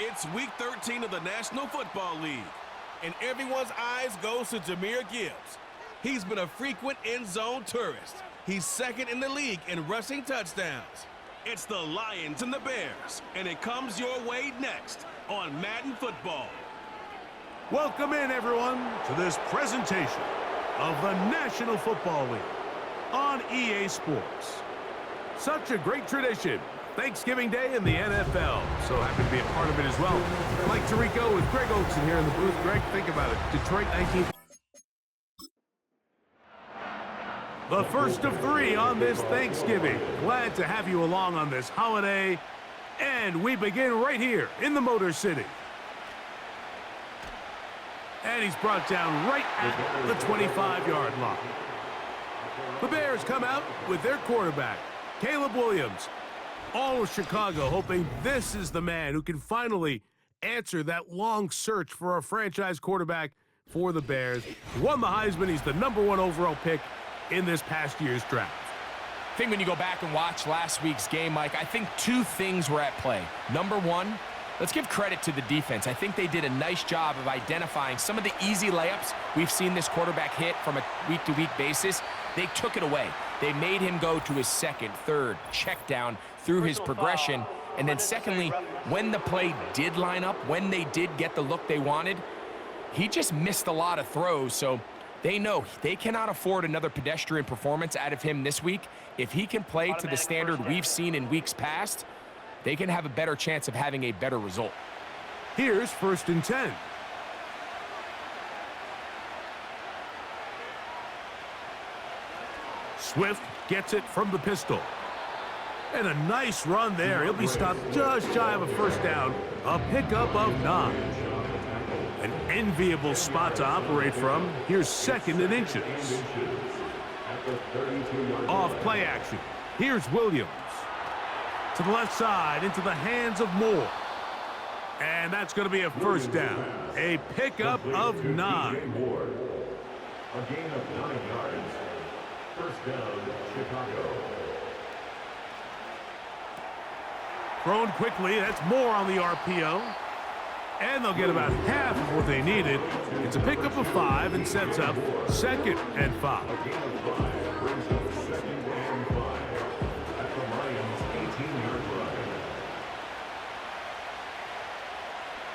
It's Week 13 of the National Football League, and everyone's eyes goes to Jahmyr Gibbs. He's been a frequent end-zone tourist. He's second in the league in rushing touchdowns. It's the Lions and the Bears, and it comes your way next on Madden Football. Welcome in, everyone, to this presentation of the National Football League on EA Sports. Such a great tradition. Thanksgiving Day in the NFL. So happy to be a part of it as well. Mike Tirico with Greg Olsen here in the booth. Greg, think about it. Detroit 19. The first of three on this Thanksgiving. Glad to have you along on this holiday. And we begin right here in the Motor City. And he's brought down right at the 25-yard line. The Bears come out with their quarterback, Caleb Williams. All of Chicago hoping this is the man who can finally answer that long search for a franchise quarterback for the Bears. He won the Heisman. He's the #1 overall pick in this past year's draft. I think when you go back and watch last week's game, Mike, I think two things were at play. Number one, let's give credit to the defense. I think they did a nice job of identifying some of the easy layups we've seen this quarterback hit from a week-to-week basis. They took it away. They made him go to his second, third, check down through his progression. And then secondly, when the play did line up, when they did get the look they wanted, he just missed a lot of throws. So they know they cannot afford another pedestrian performance out of him this week. If he can play to the standard we've seen in weeks past, they can have a better chance of having a better result. Here's 1st and 10. Swift gets it from the pistol. And a nice run there. He'll be stopped just shy of a first down. A pickup of 9. An enviable spot to operate from. Here's 2nd and inches. Off play action. Here's Williams. To the left side, into the hands of Moore. And that's going to be a first down. A pickup of 9. A gain of 9 yards. First down, Chicago. Thrown quickly. That's Moore on the RPO. And they'll get about half of what they needed. It's a pickup of 5 and sets up 2nd and 5. A gain of 5 brings up 2nd and 5 at the Lions' 18-yard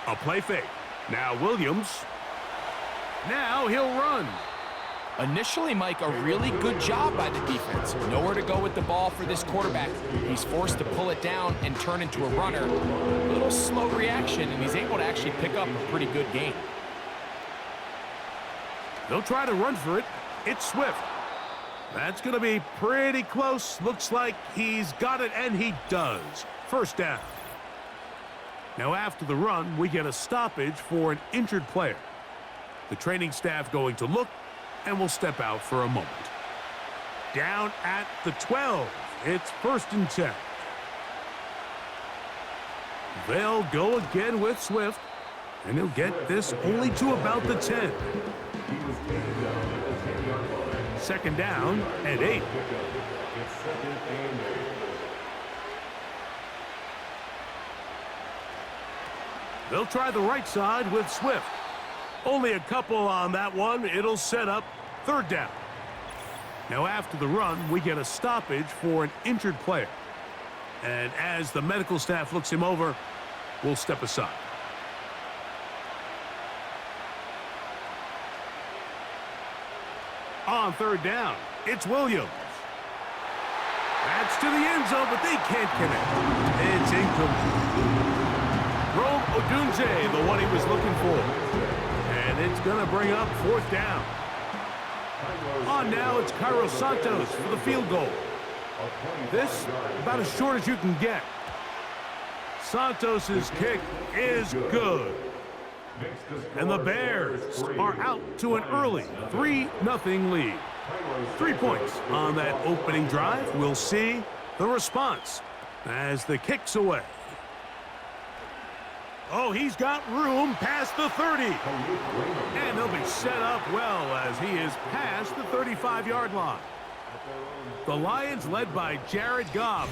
line. A play fake. Now Williams. Now he'll run. Initially, Mike, a really good job by the defense. Nowhere to go with the ball for this quarterback. He's forced to pull it down and turn into a runner. A little slow reaction, and he's able to actually pick up a pretty good gain. They'll try to run for it. It's Swift. That's going to be pretty close. Looks like he's got it, and he does. First down. Now after the run, we get a stoppage for an injured player. The training staff going to look, and we'll step out for a moment. Down at the 12. It's 1st and 10. They'll go again with Swift, and he'll get this only to about the 10. 2nd down and 8. It's 2nd and 8. They'll try the right side with Swift. Only a couple on that one. It'll set up 3rd down. Now after the run, we get a stoppage for an injured player. And as the medical staff looks him over, we'll step aside. On 3rd down, it's Williams. That's to the end zone, but they can't connect. It's incomplete. Rome Odunze, the one he was looking for. And it's going to bring up 4th down. On now, it's Cairo Santos for the field goal. This, about as short as you can get. Santos' kick is good. And the Bears are out to an early 3-0 lead. 3 points on that opening drive. We'll see the response as the kick's away. Oh, he's got room past the 30. And he'll be set up well as he is past the 35-yard line. The Lions, led by Jared Goff,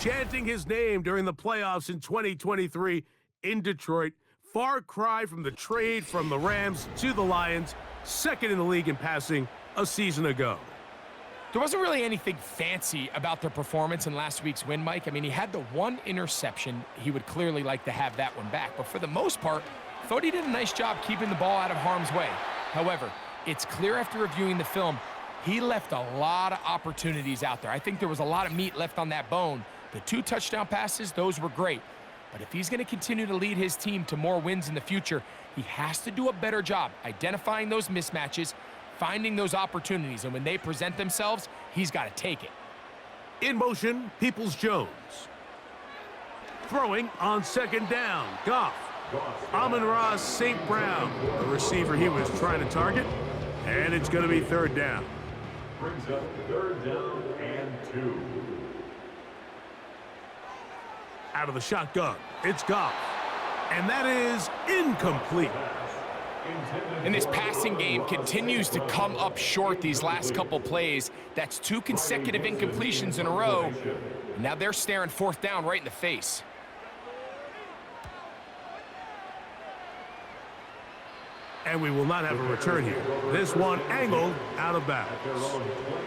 chanting his name during the playoffs in 2023, in Detroit. Far cry from the trade from the Rams to the Lions. Second in the league in passing a season ago. There wasn't really anything fancy about their performance in last week's win, Mike. I mean, he had the one interception. He would clearly like to have that one back. But for the most part, I thought he did a nice job keeping the ball out of harm's way. However, it's clear after reviewing the film, he left a lot of opportunities out there. I think there was a lot of meat left on that bone. The 2 touchdown passes, those were great. But if he's going to continue to lead his team to more wins in the future, he has to do a better job identifying those mismatches, finding those opportunities, and when they present themselves, he's got to take it. In motion, Peoples-Jones. Throwing on second down, Goff. Amon-Ra St. Brown, the receiver he was trying to target, and it's going to be third down. Brings up third down and 2. Out of the shotgun, it's Goff. And that is incomplete. And this passing game continues to come up short these last couple plays. That's 2 consecutive incompletions in a row. Now they're staring fourth down right in the face. And we will not have a return here. This one angled out of bounds.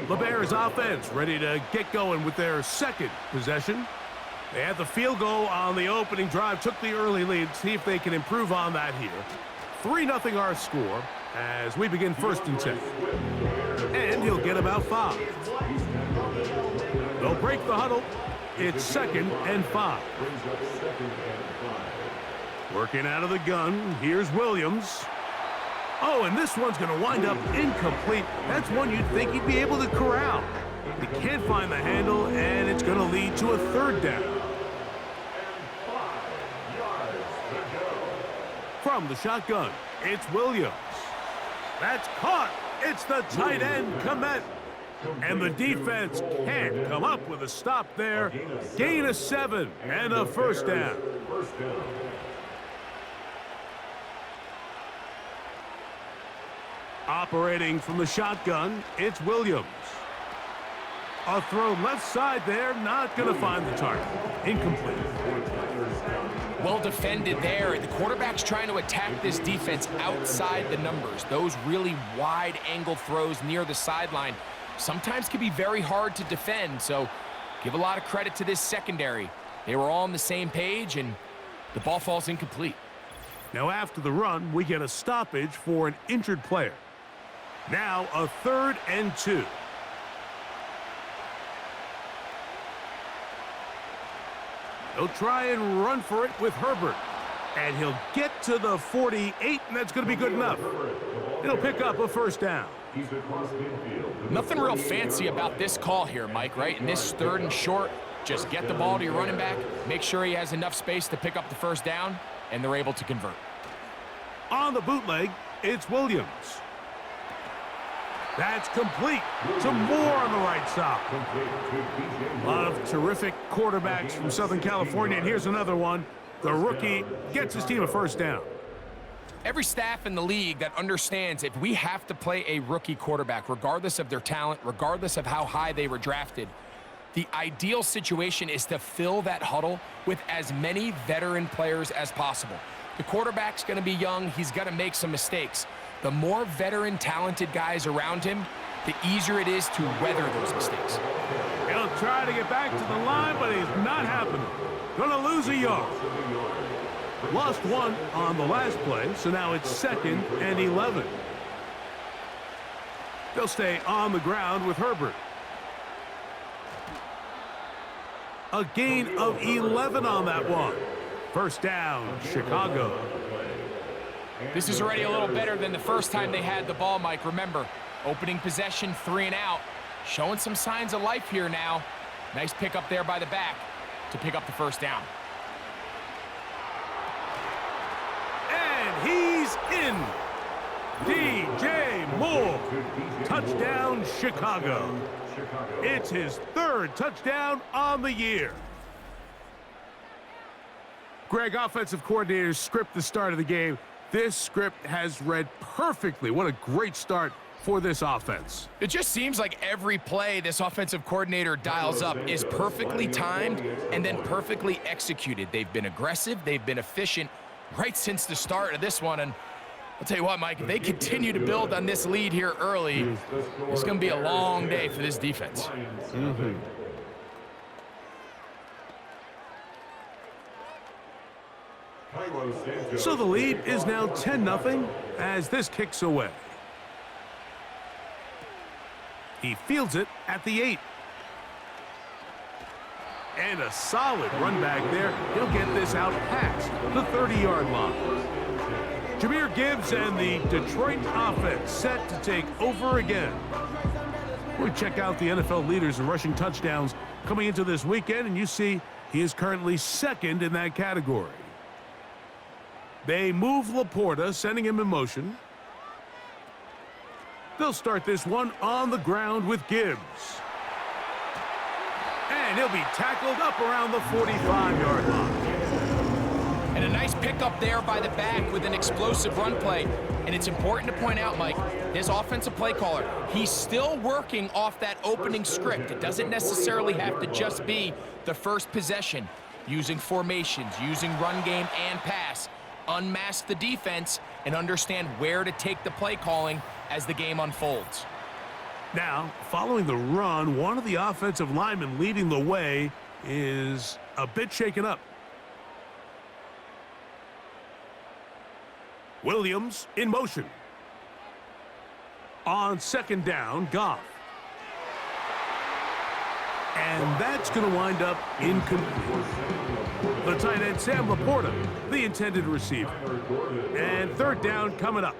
The Bears offense ready to get going with their second possession. They had the field goal on the opening drive, took the early lead. See if they can improve on that here. 3-0 our score as we begin 1st and 10. And he'll get about 5. They'll break the huddle. It's 2nd and 5. Working out of the gun, here's Williams. Oh, and this one's going to wind up incomplete. That's one you'd think he'd be able to corral. He can't find the handle, and it's going to lead to a third down. From the shotgun, it's Williams. That's caught. It's the tight end, Komet. And the defense can't come up with a stop there. Gain of 7 and a first down. Operating from the shotgun, it's Williams. A throw left side there, not going to find the target. Incomplete. Well defended there. The quarterback's trying to attack this defense outside the numbers. Those really wide angle throws near the sideline sometimes can be very hard to defend, so give a lot of credit to this secondary. They were all on the same page, and the ball falls incomplete. Now after the run, we get a stoppage for an injured player. Now a 3rd and 2. He'll try and run for it with Herbert. And he'll get to the 48, and that's going to be good enough. He'll pick up a first down. Nothing real fancy about this call here, Mike, right? In this 3rd and short, just get the ball to your running back, make sure he has enough space to pick up the first down, and they're able to convert. On the bootleg, it's Williams. That's complete to Moore on the right side. A lot of terrific quarterbacks from Southern California, and here's another one. The rookie gets his team a first down. Every staff in the league that understands if we have to play a rookie quarterback, regardless of their talent, regardless of how high they were drafted, the ideal situation is to fill that huddle with as many veteran players as possible. The quarterback's going to be young. He's going to make some mistakes. The more veteran, talented guys around him, the easier it is to weather those mistakes. He'll try to get back to the line, but he's not happening. Gonna lose a yard. Lost 1 on the last play, so now it's 2nd and 11. They'll stay on the ground with Herbert. A gain of 11 on that one. First down, Chicago. This is already a little better than the first time they had the ball, Mike. Remember, opening possession, 3 and out. Showing some signs of life here now. Nice pick up there by the back to pick up the first down. And he's in. DJ Moore. Touchdown, Chicago. It's his 3rd touchdown on the year. Greg, offensive coordinator's script the start of the game. This script has read perfectly. What a great start for this offense. It just seems like every play this offensive coordinator dials up is perfectly timed and then perfectly executed. They've been aggressive, they've been efficient right since the start of this one. And I'll tell you what, Mike, if they continue to build on this lead here early, it's going to be a long day for this defense. So the lead is now 10-0 as this kicks away. He fields it at the 8. And a solid run back there. He'll get this out past the 30-yard line. Jahmyr Gibbs and the Detroit offense set to take over again. We check out the NFL leaders in rushing touchdowns coming into this weekend, and you see he is currently second in that category. They move Laporta, sending him in motion. They'll start this one on the ground with Gibbs. And he'll be tackled up around the 45-yard line. And a nice pickup there by the back with an explosive run play. And it's important to point out, Mike, his offensive play caller, he's still working off that opening script. It doesn't necessarily have to just be the first possession. Using formations, using run game and pass. Unmask the defense and understand where to take the play calling as the game unfolds. Now, following the run, one of the offensive linemen leading the way is a bit shaken up. Williams in motion. On second down, Goff. And that's going to wind up incomplete. The tight end, Sam Laporta, the intended receiver. And third down coming up.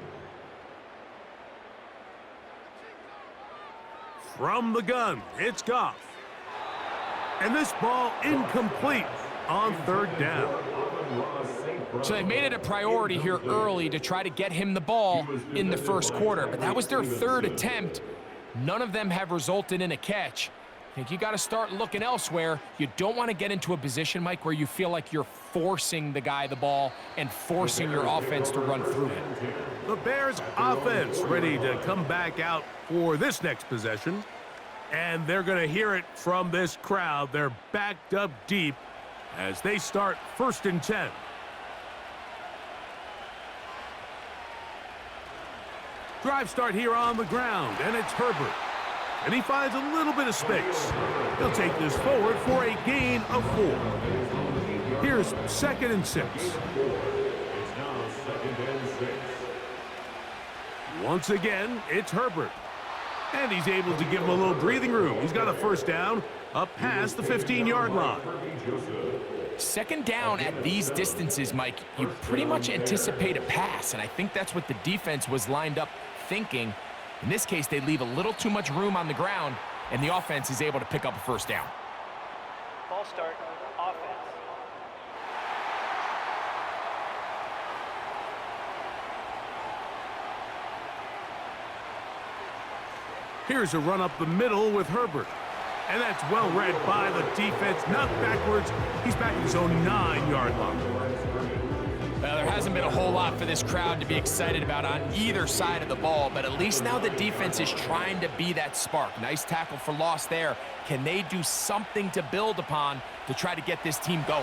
From the gun, it's Goff. And this ball incomplete on third down. So they made it a priority here early to try to get him the ball in the first quarter. But that was their third attempt. None of them have resulted in a catch. I think you got to start looking elsewhere. You don't want to get into a position, Mike, where you feel like you're forcing the guy the ball and forcing your offense to run through him. The Bears offense ready to come back out for this next possession. And they're going to hear it from this crowd. They're backed up deep as they start 1st and 10. Drive start here on the ground, and it's Herbert. And he finds a little bit of space. He'll take this forward for a gain of 4. Here's 2nd and 6. Once again, it's Herbert. And he's able to give him a little breathing room. He's got a first down up past the 15-yard line. Second down at these distances, Mike, you pretty much anticipate a pass, and I think that's what the defense was lined up thinking. In this case, they leave a little too much room on the ground, and the offense is able to pick up a first down. False start, offense. Here's a run up the middle with Herbert. And that's well read by the defense. Not backwards. He's back at his own 9-yard line. Well, there hasn't been a whole lot for this crowd to be excited about on either side of the ball, but at least now the defense is trying to be that spark. Nice tackle for loss there. Can they do something to build upon to try to get this team going?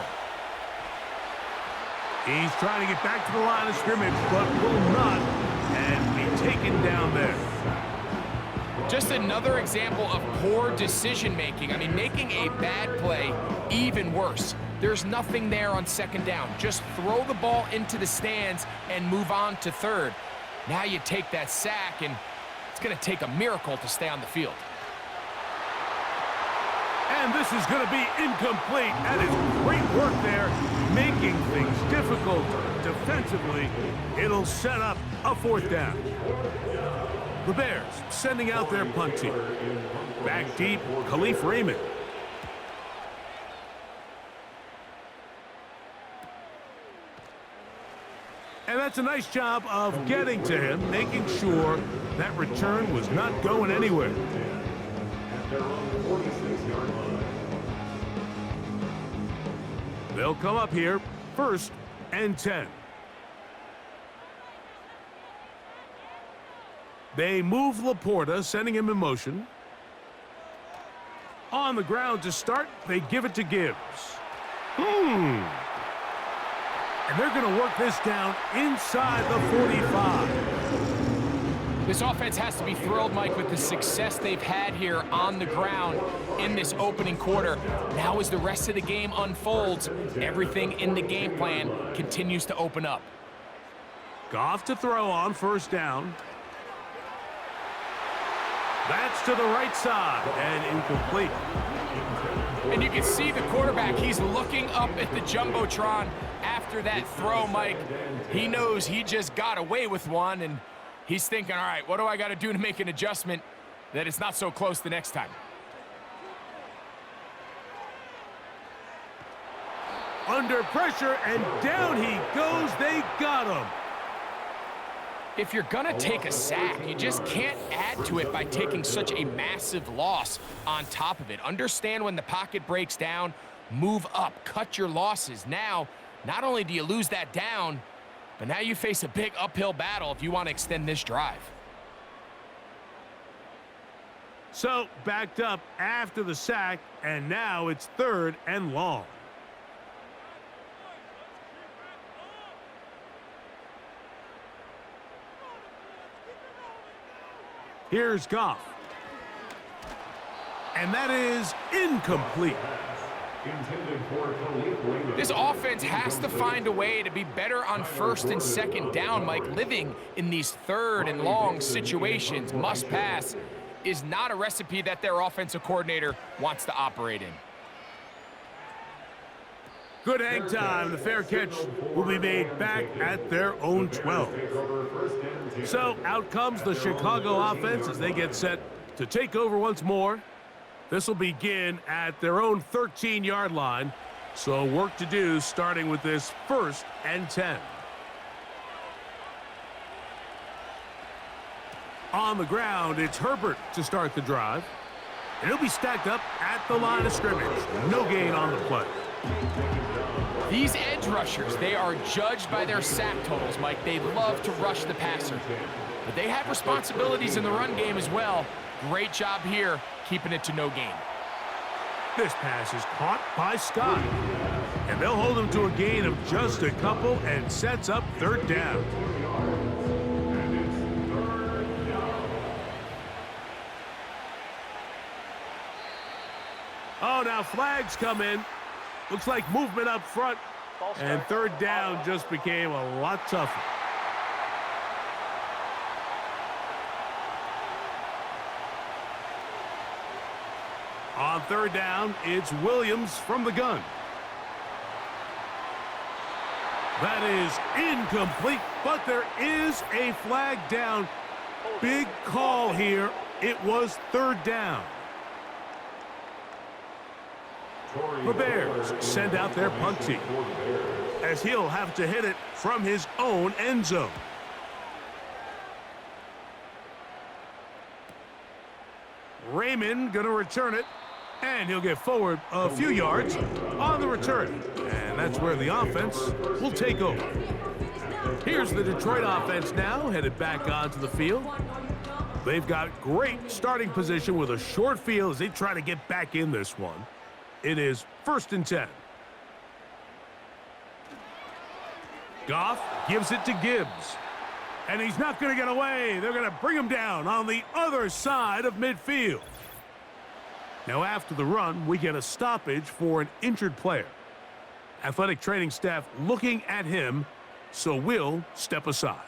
He's trying to get back to the line of scrimmage, but will not, and be taken down there. Just another example of poor decision-making. I mean, making a bad play even worse. There's nothing there on second down. Just throw the ball into the stands and move on to third. Now you take that sack, and it's going to take a miracle to stay on the field. And this is going to be incomplete. That is great work there, making things difficult defensively. It'll set up a fourth down. The Bears sending out their punt team. Back deep, Khalif Raymond. And that's a nice job of getting to him, making sure that return was not going anywhere. They'll come up here, 1st and 10. They move Laporta, sending him in motion. On the ground to start, they give it to Gibbs. And they're going to work this down inside the 45. This offense has to be thrilled, Mike, with the success they've had here on the ground in this opening quarter. Now as the rest of the game unfolds, everything in the game plan continues to open up. Goff to throw on first down. That's to the right side and incomplete. And you can see the quarterback, he's looking up at the Jumbotron after that throw, Mike. He knows he just got away with one, and he's thinking, all right, what do I got to do to make an adjustment that it's not so close the next time? Under pressure, and down he goes. They got him. If you're going to take a sack, you just can't add to it by taking such a massive loss on top of it. Understand when the pocket breaks down, move up, cut your losses. Now, not only do you lose that down, but now you face a big uphill battle if you want to extend this drive. So, backed up after the sack, and now it's 3rd and long. Here's Goff. And that is incomplete. This offense has to find a way to be better on 1st and 2nd down, Mike. Living in these 3rd and long situations, must pass, is not a recipe that their offensive coordinator wants to operate in. Good hang time. The fair catch will be made back at their own 12. So out comes the Chicago offense as they get set to take over once more. This will begin at their own 13-yard line. So work to do starting with this 1st and 10. On the ground, it's Herbert to start the drive. And he'll be stacked up at the line of scrimmage. No gain on the play. These edge rushers, they are judged by their sack totals, Mike. They love to rush the passer. But they have responsibilities in the run game as well. Great job here, keeping it to no gain. This pass is caught by Scott. And they'll hold him to a gain of just a couple and sets up 3rd down. Oh, now flags come in. Looks like movement up front. And 3rd down just became a lot tougher. On 3rd down, it's Williams from the gun. That is incomplete, but there is a flag down. Big call here. It was 3rd down. The Bears send out their punt team, as he'll have to hit it from his own end zone. Raymond going to return it, and he'll get forward a few yards on the return. And that's where the offense will take over. Here's the Detroit offense now, headed back onto the field. They've got great starting position with a short field as they try to get back in this one. It is 1st and 10. Goff gives it to Gibbs. And he's not going to get away. They're going to bring him down on the other side of midfield. Now after the run, we get a stoppage for an injured player. Athletic training staff looking at him, so we'll step aside.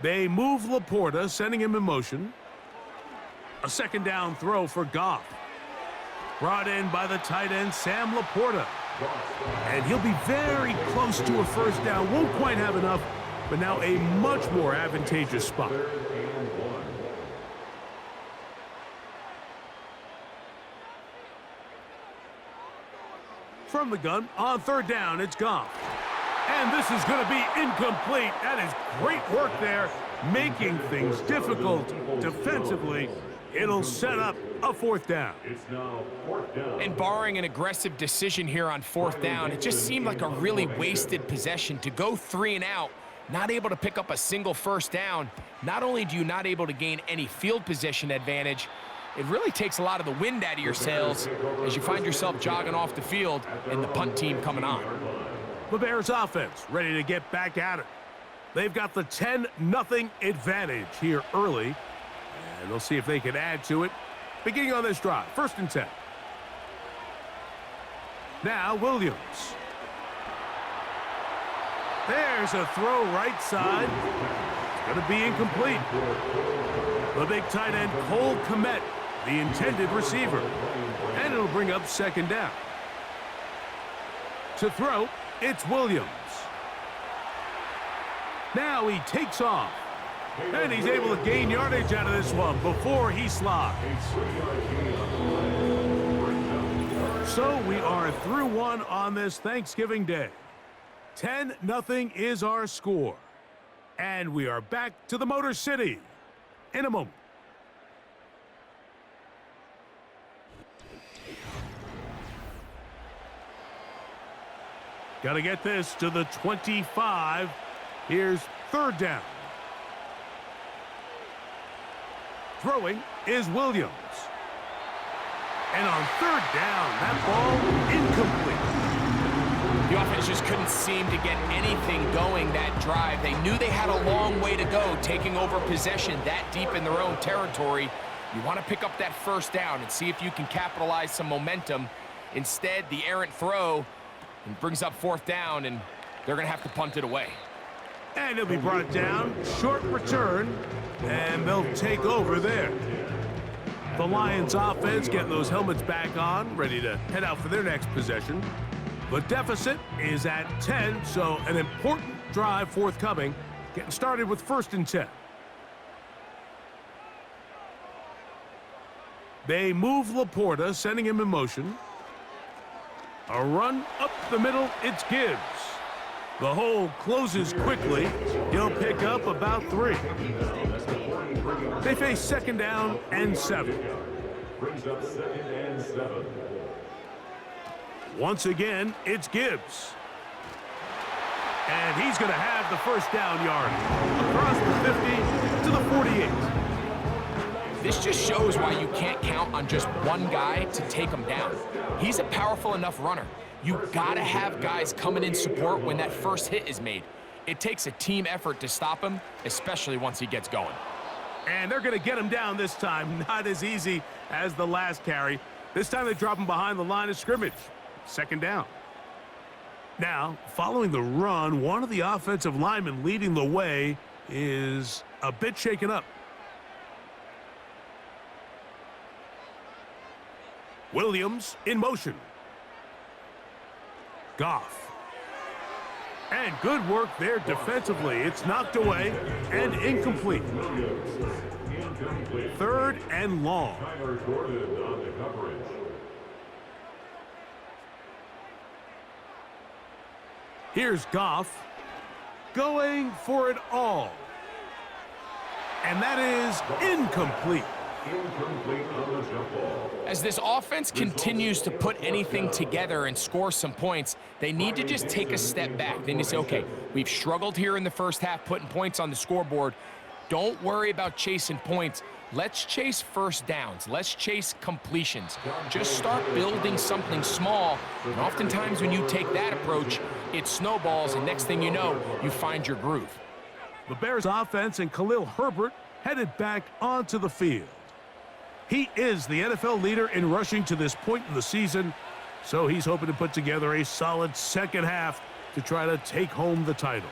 They move Laporta, sending him in motion. A 2nd down throw for Goff. Brought in by the tight end, Sam Laporta. And he'll be very close to a 1st down. Won't quite have enough, but now a much more advantageous spot. From the gun, on 3rd down, it's Goff. And this is going to be incomplete. That is great work there, making things difficult defensively. It'll set up a 4th down. It's now 4th down. And barring an aggressive decision here on 4th down, it just seemed like a really wasted possession to go 3 and out not able to pick up a single first down, not only do you not able to gain any field position advantage, it really takes a lot of the wind out of your sails as you find yourself jogging off the field and the punt team coming on. The Bears offense ready to get back at it. They've got the 10-0 advantage here early, and they'll see if they can add to it. Beginning on this drive, 1st and 10. Now Williams. There's a throw right side. It's going to be incomplete. The big tight end, Cole Kmet, the intended receiver. And it'll bring up 2nd down. To throw, it's Williams. Now he takes off. And he's able to gain yardage out of this one before he slogs. So we are through one on this Thanksgiving Day. 10-0 is our score. And we are back to the Motor City in a moment. Got to get this to the 25. Here's 3rd down. Throwing is Williams. And on 3rd down, that ball incomplete. The offense just couldn't seem to get anything going that drive. They knew they had a long way to go taking over possession that deep in their own territory. You want to pick up that 1st down and see if you can capitalize some momentum. Instead, the errant throw brings up 4th down, and they're going to have to punt it away. And he'll be brought down. Short return, and they'll take over there. The Lions offense getting those helmets back on, ready to head out for their next possession. The deficit is at 10, so an important drive forthcoming. Getting started with 1st and 10. They move Laporta, sending him in motion. A run up the middle, it's Gibbs. The hole closes quickly. He'll pick up about 3. They face 2nd down and 7. Brings up 2nd and 7. Once again, it's Gibbs. And he's going to have the 1st down yard. Across the 50 to the 48. This just shows why you can't count on just one guy to take him down. He's a powerful enough runner. You gotta have guys coming in support when that first hit is made. It takes a team effort to stop him, especially once he gets going. And they're going to get him down this time. Not as easy as the last carry. This time they drop him behind the line of scrimmage. 2nd down. Now, following the run, one of the offensive linemen leading the way is a bit shaken up. Williams in motion. Goff. And good work there defensively. It's knocked away and incomplete. 3rd and long. Here's Goff going for it all. And that is incomplete. As this offense continues to put anything together and score some points, they need to just take a step back. They need to say, okay, we've struggled here in the first half putting points on the scoreboard. Don't worry about chasing points. Let's chase 1st downs. Let's chase completions. Just start building something small. And oftentimes when you take that approach, it snowballs, and next thing you know, you find your groove. The Bears offense and Khalil Herbert headed back onto the field. He is the NFL leader in rushing to this point in the season, so he's hoping to put together a solid 2nd half to try to take home the title.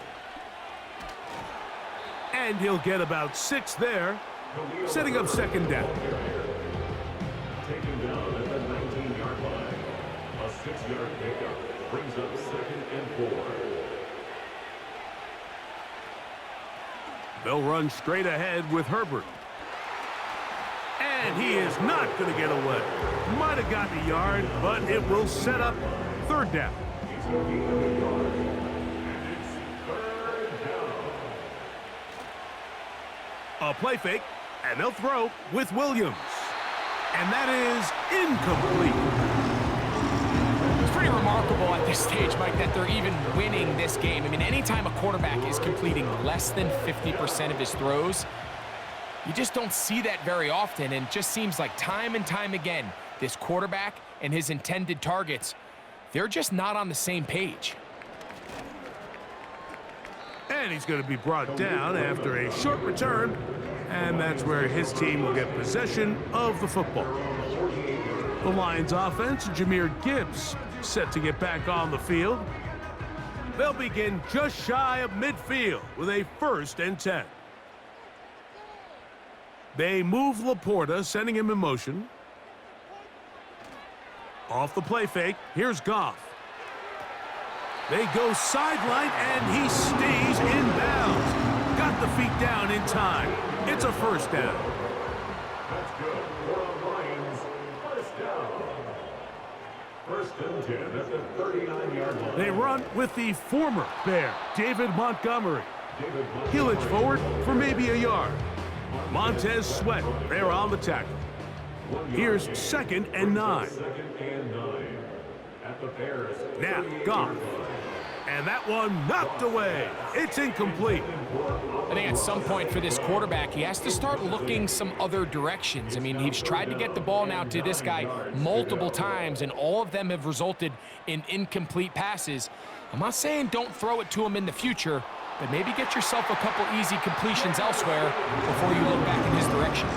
And he'll get about 6 there, setting up 2nd down. Taken down at the 19-yard line. A 6-yard pickup brings up 2nd and 4. They'll run straight ahead with Herbert. And he is not going to get away. Might have gotten a yard, but it will set up 3rd down. A play fake, and they'll throw with Williams. And that is incomplete. pretty remarkable at this stage, Mike, that they're even winning this game. I mean, anytime a quarterback is completing less than 50% of his throws, you just don't see that very often, and it just seems like time and time again, this quarterback and his intended targets, they're just not on the same page. And he's going to be brought down after a short return, and that's where his team will get possession of the football. The Lions offense, Jahmyr Gibbs, set to get back on the field. They'll begin just shy of midfield with a 1st and 10. They move Laporta, sending him in motion. Off the play fake, here's Goff. They go sideline, and he stays in bounds. Got the feet down in time. It's a 1st down. That's good. For the Lions, 1st down. 1st and 10 at the 39-yard line. They run with the former Bear, David Montgomery. He'll edge forward for maybe a yard. Montez Sweat, there on the tackle. Here's 2nd and 9. 2nd and 9 at the Bears. Now, Goff. And that one knocked away. It's incomplete. I think at some point for this quarterback, he has to start looking some other directions. I mean, he's tried to get the ball now to this guy multiple times, and all of them have resulted in incomplete passes. I'm not saying don't throw it to him in the future, but maybe get yourself a couple easy completions elsewhere before you look back in his direction.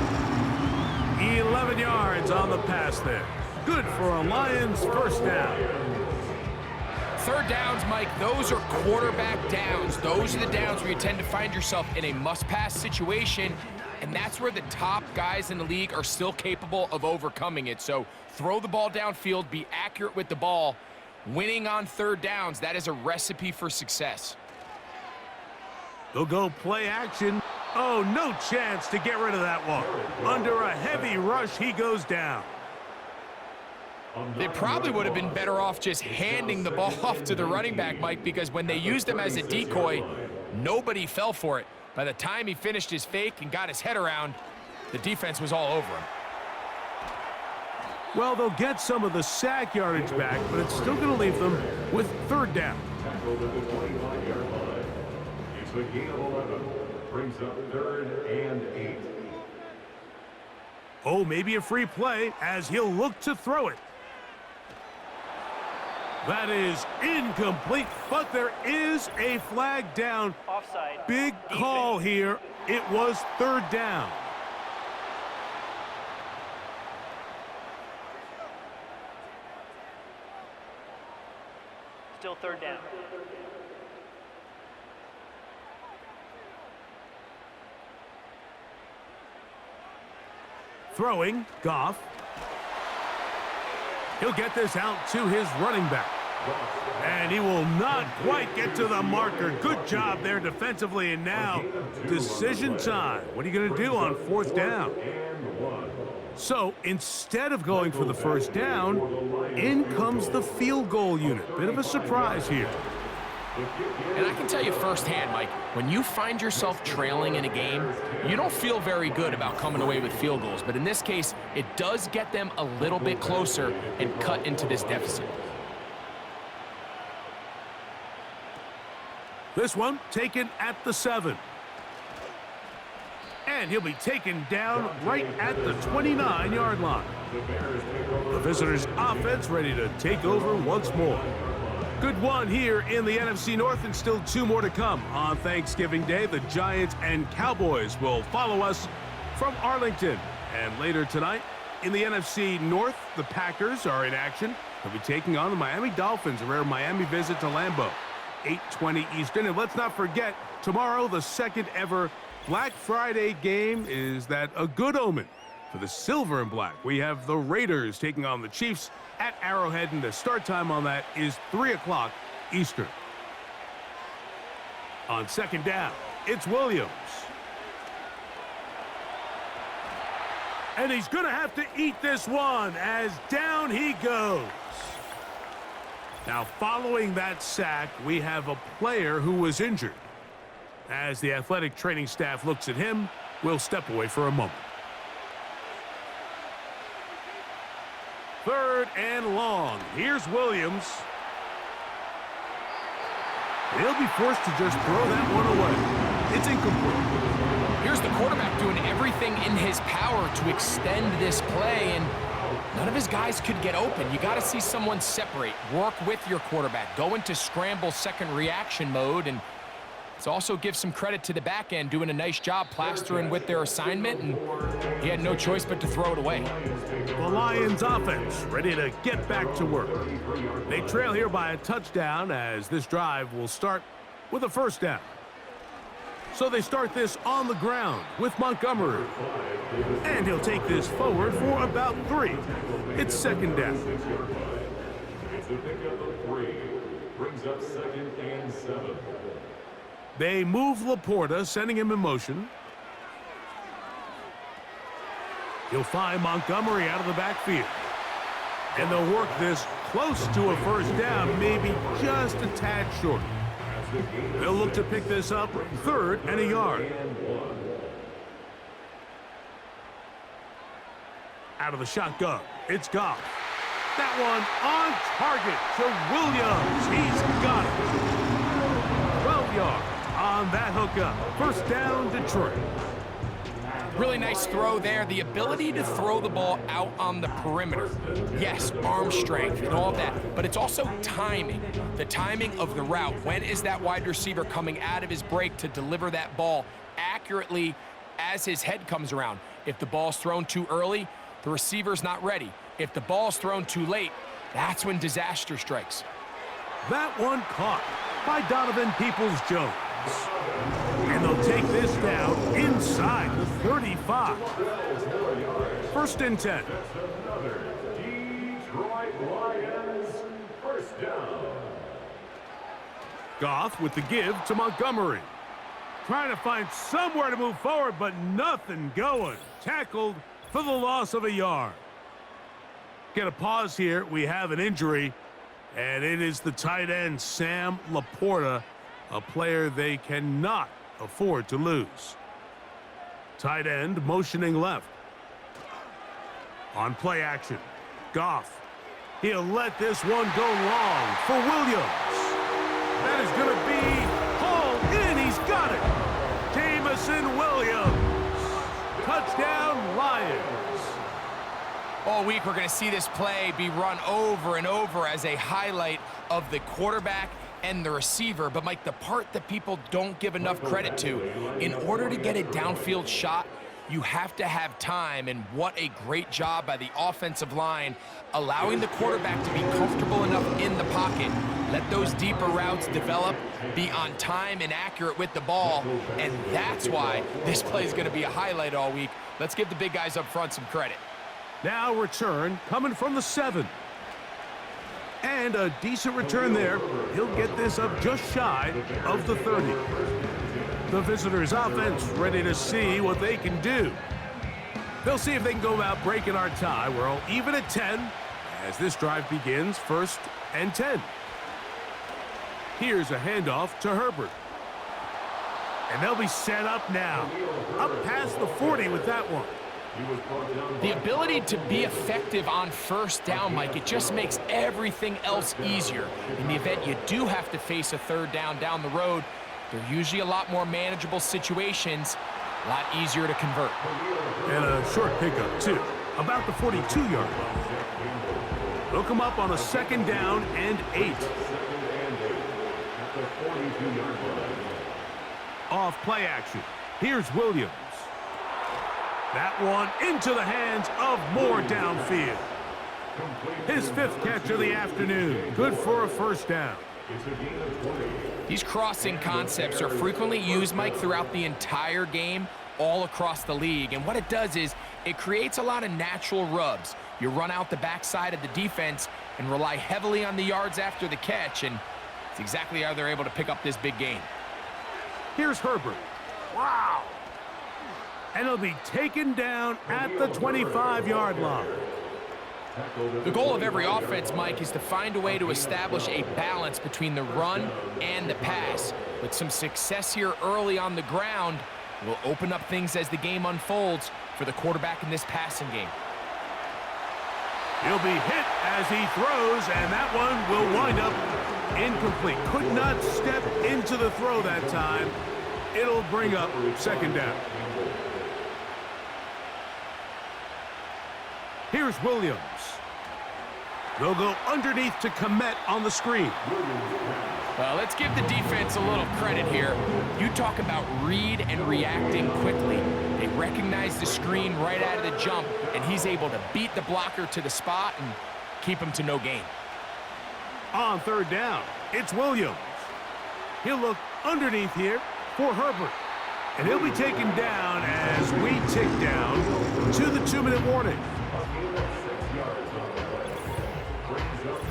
11 yards on the pass there. Good for a Lions 1st down. 3rd downs, Mike, those are quarterback downs. Those are the downs where you tend to find yourself in a must-pass situation, and that's where the top guys in the league are still capable of overcoming it. So throw the ball downfield, be accurate with the ball. Winning on 3rd downs, that is a recipe for success. They'll go play action. Oh, no chance to get rid of that one. Under a heavy rush, he goes down. They probably would have been better off just handing the ball off to the running back, Mike, because when they used him as a decoy, nobody fell for it. By the time he finished his fake and got his head around, the defense was all over him. Well, they'll get some of the sack yardage back, but it's still going to leave them with 3rd down. Tackled at the 25-yard line. It's a gain of 11. Brings up 3rd and 8. Oh, maybe a free play as he'll look to throw it. That is incomplete, but there is a flag down. Offside. Big call here. It was 3rd down. Still 3rd down. Throwing, Goff. He'll get this out to his running back. And he will not quite get to the marker. Good job there defensively, and now decision time. What are you going to do on 4th down? So instead of going for the 1st down, in comes the field goal unit. Bit of a surprise here. And I can tell you firsthand, Mike, when you find yourself trailing in a game, you don't feel very good about coming away with field goals. But in this case, it does get them a little bit closer and cut into this deficit. This one taken at the 7. And he'll be taken down right at the 29-yard line. The visitors' offense ready to take over once more. Good one here in the NFC North, and still 2 more to come on Thanksgiving Day. The Giants and Cowboys will follow us from Arlington. And later tonight, in the NFC North, the Packers are in action. They'll be taking on the Miami Dolphins, a rare Miami visit to Lambeau. 8:20 Eastern. And let's not forget, tomorrow, the 2nd ever Black Friday game. Is that a good omen for the silver and black? We have the Raiders taking on the Chiefs at Arrowhead, and the start time on that is 3 o'clock Eastern. On 2nd down, it's Williams. And he's going to have to eat this one as down he goes. Now, following that sack, we have a player who was injured. As the athletic training staff looks at him, we'll step away for a moment. 3rd and long. Here's Williams. He'll be forced to just throw that one away. It's incomplete. Here's the quarterback doing everything in his power to extend this play, and none of his guys could get open. You got to see someone separate, work with your quarterback, go into scramble second reaction mode, and let's also give some credit to the back end doing a nice job plastering with their assignment, and he had no choice but to throw it away. The Lions offense ready to get back to work. They trail here by a touchdown as this drive will start with a 1st down. So they start this on the ground with Montgomery. And he'll take this forward for about 3. It's 2nd down. It's a pickup of 3. Brings up 2nd and 7. They move Laporta, sending him in motion. He'll find Montgomery out of the backfield. And they'll work this close to a 1st down, maybe just a tad short. They'll look to pick this up 3rd and a yard. Out of the shotgun, it's Goff. That one on target to Williams. He's got it. 12 yards on that hookup. 1st down, Detroit. Really nice throw there. The ability to throw the ball out on the perimeter. Yes, arm strength and all that, but it's also timing. The timing of the route. When is that wide receiver coming out of his break to deliver that ball accurately as his head comes around? If the ball's thrown too early, the receiver's not ready. If the ball's thrown too late, that's when disaster strikes. That one caught by Donovan Peoples-Jones. And they'll take this down inside the 35. 1st and 10. Detroit Lions, 1st down. Goff with the give to Montgomery. Trying to find somewhere to move forward, but nothing going. Tackled for the loss of a yard. Get a pause here. We have an injury, and it is the tight end, Sam Laporta, a player they cannot afford to lose. Tight end motioning left. On play action, Goff. He'll let this one go long for Williams. That is going to be hauled in. He's got it. Jamison Williams. Touchdown, Lions. All week we're going to see this play be run over and over as a highlight of the quarterback and the receiver. But, Mike, the part that people don't give enough credit to, in order to get a downfield shot, you have to have time, and what a great job by the offensive line allowing the quarterback to be comfortable enough in the pocket. Let those deeper routes develop, be on time and accurate with the ball, and that's why this play is going to be a highlight all week. Let's give the big guys up front some credit. Now return coming from the 7. And a decent return there. He'll get this up just shy of the 30. The visitors' offense ready to see what they can do. They'll see if they can go about breaking our tie. We're all even at 10 as this drive begins. 1st and 10. Here's a handoff to Herbert. And they'll be set up now. Up past the 40 with that one. The ability to be effective on 1st down, Mike, it just makes everything else easier. In the event you do have to face a 3rd down the road, they're usually a lot more manageable situations, a lot easier to convert. And a short pickup, too, about the 42-yard line. They'll come up on a 2nd down and 8. Off play action. Here's Williams. That one into the hands of Moore downfield. His 5th catch of the afternoon. Good for a 1st down. These crossing concepts are frequently used, Mike, throughout the entire game, all across the league. And what it does is it creates a lot of natural rubs. You run out the backside of the defense and rely heavily on the yards after the catch, and it's exactly how they're able to pick up this big gain. Here's Herbert. Wow. And he'll be taken down at the 25-yard line. The goal of every offense, Mike, is to find a way to establish a balance between the run and the pass. With some success here early on the ground, will open up things as the game unfolds for the quarterback in this passing game. He'll be hit as he throws, and that one will wind up incomplete. Could not step into the throw that time. It'll bring up second down. Here's Williams. They'll go underneath to Komet on the screen. Well, let's give the defense a little credit here. You talk about read and reacting quickly. They recognize the screen right out of the jump, and he's able to beat the blocker to the spot and keep him to no gain. On third down, it's Williams. He'll look underneath here for Herbert. And he'll be taken down as we tick down to the 2-minute warning.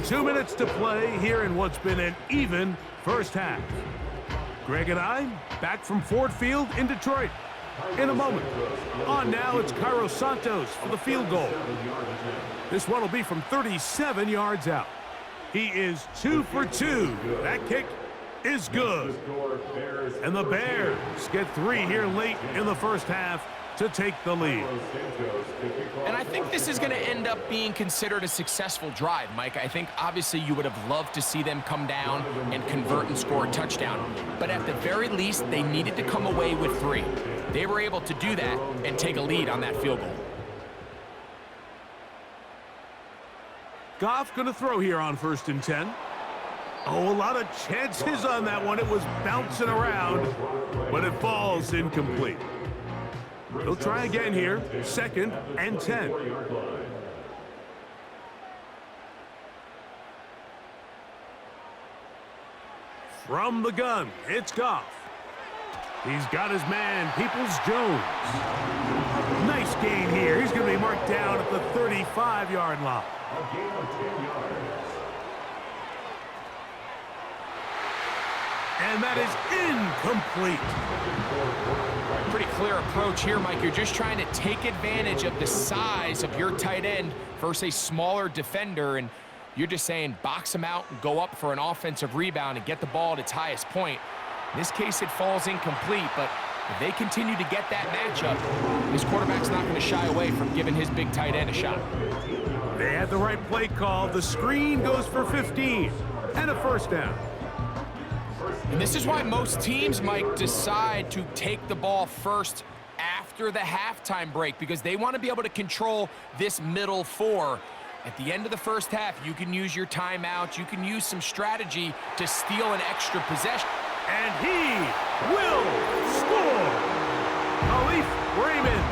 2 minutes to play here in what's been an even first half. Greg and I back from Ford Field in Detroit. In a moment. On now, it's Cairo Santos for the field goal. This one will be from 37 yards out. He is 2 for 2. That kick is good. And the Bears get 3 here late in the first half to take the lead. And I think this is going to end up being considered a successful drive, Mike. I think obviously you would have loved to see them come down and convert and score a touchdown. But at the very least, they needed to come away with 3. They were able to do that and take a lead on that field goal. Goff going to throw here on 1st and 10. Oh, a lot of chances on that one. It was bouncing around, but it falls incomplete. He'll try again here, 2nd and 10. From the gun, it's Goff. He's got his man, Peoples-Jones. Nice gain here. He's going to be marked down at the 35-yard line. A gain of 10 yards. And that is incomplete. Pretty clear approach here, Mike. You're just trying to take advantage of the size of your tight end versus a smaller defender, and you're just saying box him out and go up for an offensive rebound and get the ball at its highest point. In this case, it falls incomplete, but if they continue to get that matchup, this quarterback's not going to shy away from giving his big tight end a shot. They had the right play call. The screen goes for 15 and a first down. And this is why most teams, Mike, decide to take the ball first after the halftime break, because they want to be able to control this middle 4. At the end of the first half, you can use your timeouts. You can use some strategy to steal an extra possession. And he will score. Khalif Raymond,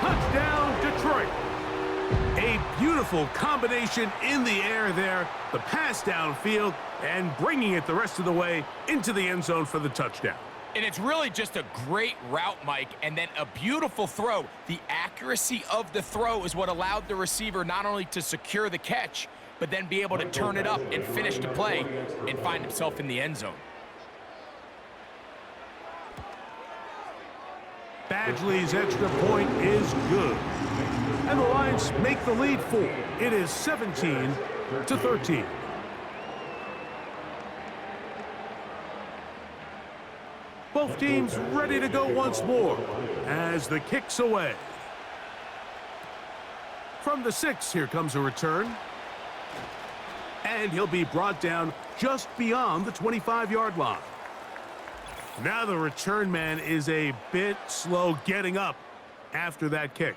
touchdown Detroit. A beautiful combination in the air there, the pass downfield, and bringing it the rest of the way into the end zone for the touchdown. And it's really just a great route, Mike, and then a beautiful throw. The accuracy of the throw is what allowed the receiver not only to secure the catch, but then be able to turn it up and finish the play and find himself in the end zone. Badgley's extra point is good. And the Lions make the lead 4. It is 17-13. Both teams ready to go once more as the kick's away. From the 6, here comes a return. And he'll be brought down just beyond the 25-yard line. Now the return man is a bit slow getting up after that kick.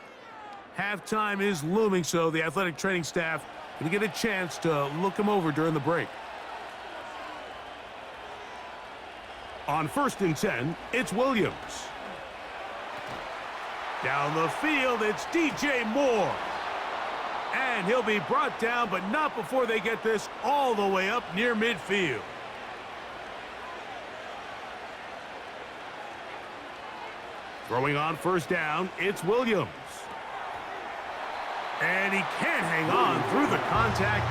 Halftime is looming, so the athletic training staff going to get a chance to look him over during the break. On 1st and 10, it's Williams. Down the field, it's DJ Moore. And he'll be brought down, but not before they get this all the way up near midfield. Throwing on 1st down, it's Williams. And he can't hang on through the contact.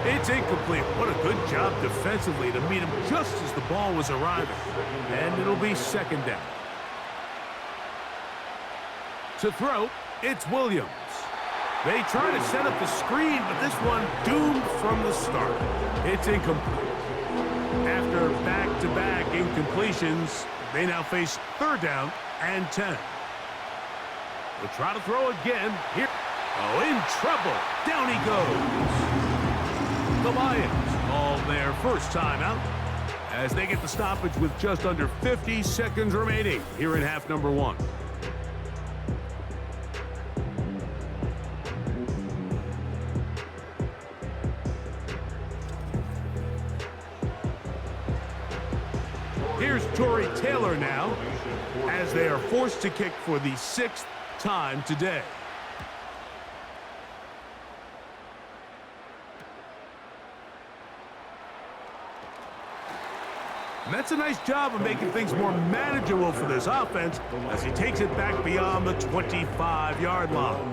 It's incomplete. What a good job defensively to meet him just as the ball was arriving. And it'll be 2nd down. To throw, it's Williams. They try to set up the screen, but this one doomed from the start. It's incomplete. After back-to-back incompletions, they now face 3rd down and 10. We'll try to throw again here. Oh, in trouble. Down he goes. The Lions call their first timeout as they get the stoppage with just under 50 seconds remaining here in half number 1. Here's Torrey Taylor now as they are forced to kick for the 6th time today. And that's a nice job of making things more manageable for this offense as he takes it back beyond the 25-yard line.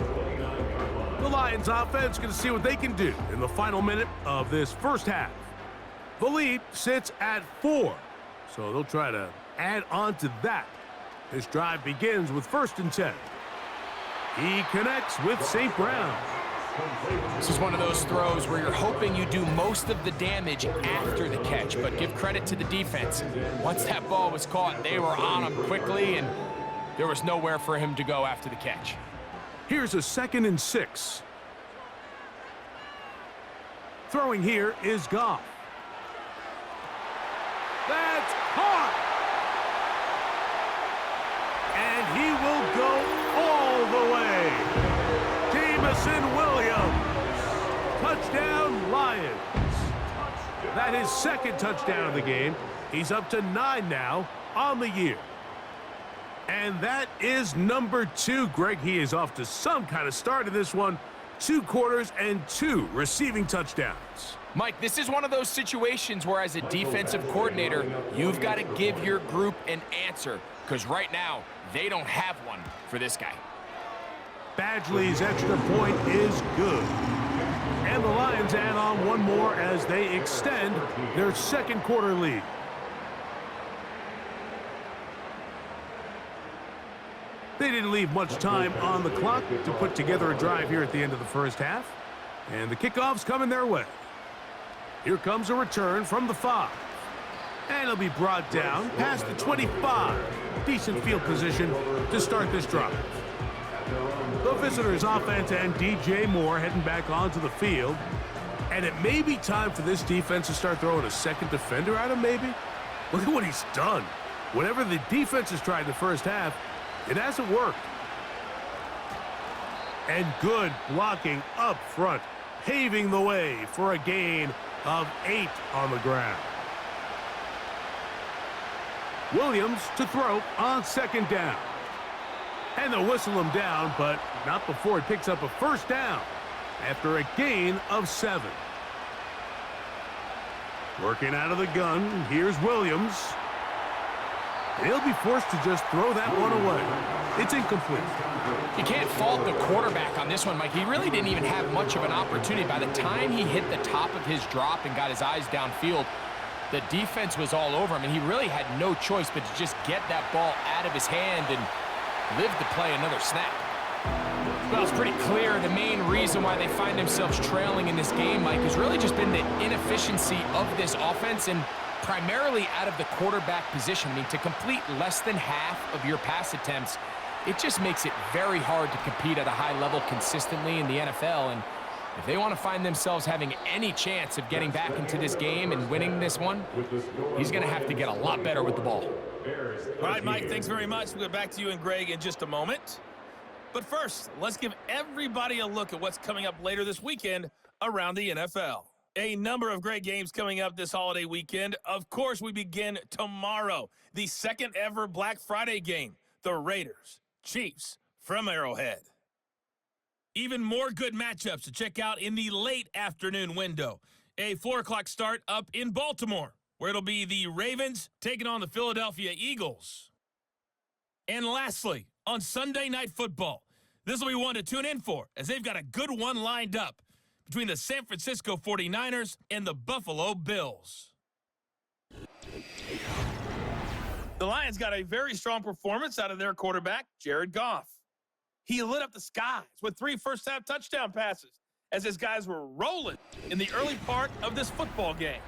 The Lions offense going to see what they can do in the final minute of this first half. The lead sits at 4, so they'll try to add on to that. This drive begins with 1st and 10. He connects with St. Brown. This is one of those throws where you're hoping you do most of the damage after the catch, but give credit to the defense. Once that ball was caught, they were on him quickly, and there was nowhere for him to go after the catch. Here's a 2nd and 6. Throwing here is Goff. That's caught! And he will go all the way. Jamison Williams. Touchdown, Lions. That is 2nd touchdown of the game. He's up to 9 now on the year. And that is number 2. Greg, he is off to some kind of start in this one. 2 quarters and 2 receiving touchdowns. Mike, this is one of those situations where as a defensive coordinator, you've got to give your group an answer, because right now, they don't have one for this guy. Badgley's extra point is good. And the Lions add on one more as they extend their 2nd quarter lead. They didn't leave much time on the clock to put together a drive here at the end of the first half. And the kickoff's coming their way. Here comes a return from the 5. And it'll be brought down past the 25. Decent field position to start this drive. The visitors' offense and DJ Moore heading back onto the field. And it may be time for this defense to start throwing a 2nd defender at him, maybe. Look at what he's done. Whatever the defense has tried in the first half, it hasn't worked. And good blocking up front, paving the way for a gain of 8 on the ground. Williams to throw on 2nd down. And they'll whistle him down, but not before he picks up a 1st down after a gain of 7. Working out of the gun, here's Williams. He'll be forced to just throw that one away. It's incomplete. You can't fault the quarterback on this one, Mike. He really didn't even have much of an opportunity. By the time he hit the top of his drop and got his eyes downfield, the defense was all over him, and he really had no choice but to just get that ball out of his hand and live to play another snap. Well, it's pretty clear the main reason why they find themselves trailing in this game, Mike, has really just been the inefficiency of this offense and primarily out of the quarterback position. I mean, to complete less than half of your pass attempts, it just makes it very hard to compete at a high level consistently in the NFL. And if they want to find themselves having any chance of getting back into this game and winning this one, he's going to have to get a lot better with the ball. All right, Mike, thanks very much. We'll get back to you and Greg in just a moment. But first, let's give everybody a look at what's coming up later this weekend around the NFL. A number of great games coming up this holiday weekend. Of course, we begin tomorrow. The 2nd ever Black Friday game. The Raiders, Chiefs from Arrowhead. Even more good matchups to check out in the late afternoon window. A 4 o'clock start up in Baltimore, where it'll be the Ravens taking on the Philadelphia Eagles. And lastly, on Sunday Night Football, this will be one to tune in for, as they've got a good one lined up between the San Francisco 49ers and the Buffalo Bills. The Lions got a very strong performance out of their quarterback, Jared Goff. He lit up the skies with 3 first-half touchdown passes as his guys were rolling in the early part of this football game.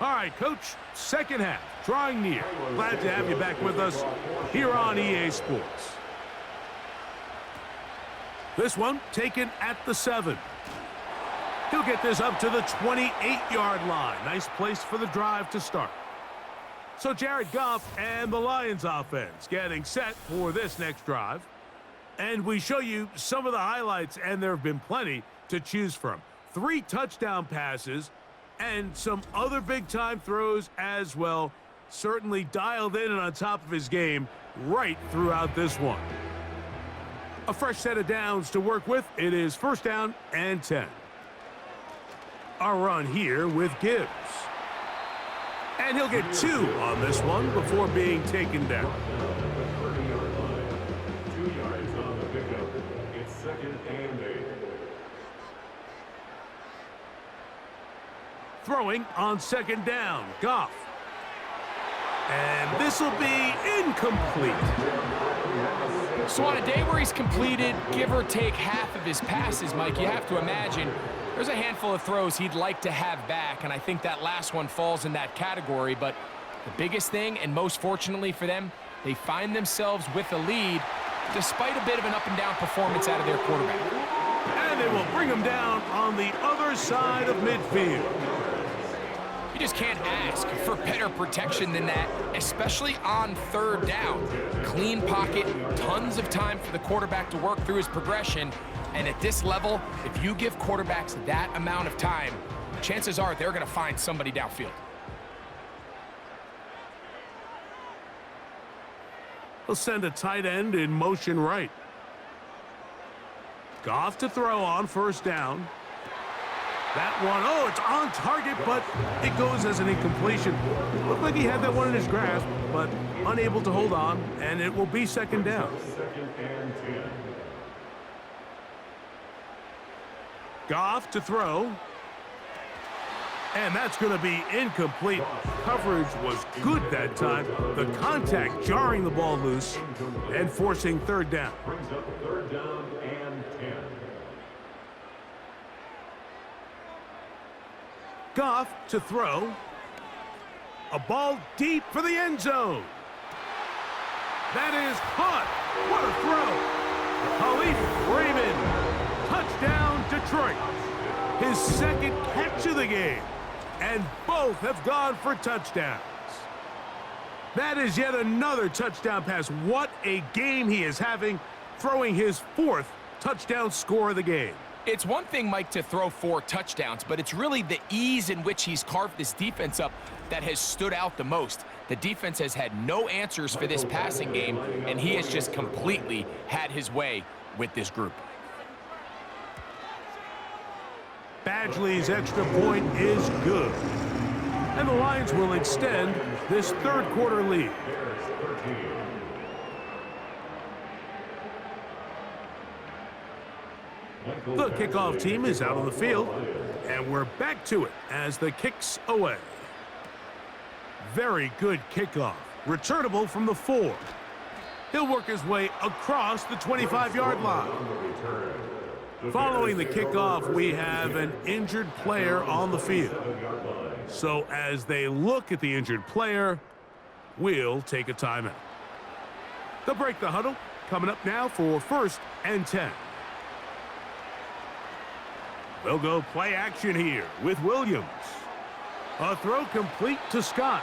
All right, Coach, 2nd half, drawing near. Glad to have you back with us here on EA Sports. This one taken at the 7. He'll get this up to the 28-yard line. Nice place for the drive to start. So Jared Goff and the Lions offense getting set for this next drive. And we show you some of the highlights, and there have been plenty to choose from. 3 touchdown passes and some other big-time throws as well. Certainly dialed in and on top of his game right throughout this one. A fresh set of downs to work with. It is 1st down and 10. A run here with Gibbs. And he'll get 2 on this one before being taken down. 30-yard line. 2 yards on the pickup. It's 2nd and 8. Throwing on 2nd down, Goff. And this will be incomplete. So on a day where he's completed, give or take half of his passes, Mike, you have to imagine there's a handful of throws he'd like to have back, and I think that last one falls in that category. But the biggest thing, and most fortunately for them, they find themselves with a lead despite a bit of an up-and-down performance out of their quarterback. And they will bring him down on the other side of midfield. You just can't ask for better protection than that, especially on 3rd down. Clean pocket, tons of time for the quarterback to work through his progression. And at this level, if you give quarterbacks that amount of time, chances are they're going to find somebody downfield. He'll send a tight end in motion right. Goff to throw on 1st down. That one, oh, it's on target, but it goes as an incompletion. Looked like he had that one in his grasp, but unable to hold on, and it will be 2nd down. 2nd and 10. Goff to throw. And that's going to be incomplete. Coverage was good that time. The contact jarring the ball loose and forcing 3rd down. Brings up 3rd down and 10. Goff to throw. A ball deep for the end zone. That is caught. What a throw. Khalif Raymond. Touchdown, Detroit. His 2nd catch of the game. And both have gone for touchdowns. That is yet another touchdown pass. What a game he is having, throwing his 4th touchdown score of the game. It's one thing, Mike, to throw 4 touchdowns, but it's really the ease in which he's carved this defense up that has stood out the most. The defense has had no answers for this passing game, and he has just completely had his way with this group. Badgley's extra point is good. And the Lions will extend this 3rd quarter lead. There's 13. The kickoff team is out on the field, and we're back to it as the kick's away. Very good kickoff. Returnable from the 4. He'll work his way across the 25-yard line. Following the kickoff, we have an injured player on the field. So as they look at the injured player, we'll take a timeout. They'll break the huddle. Coming up now for 1st and 10. They'll go play action here with Williams. A throw complete to Scott.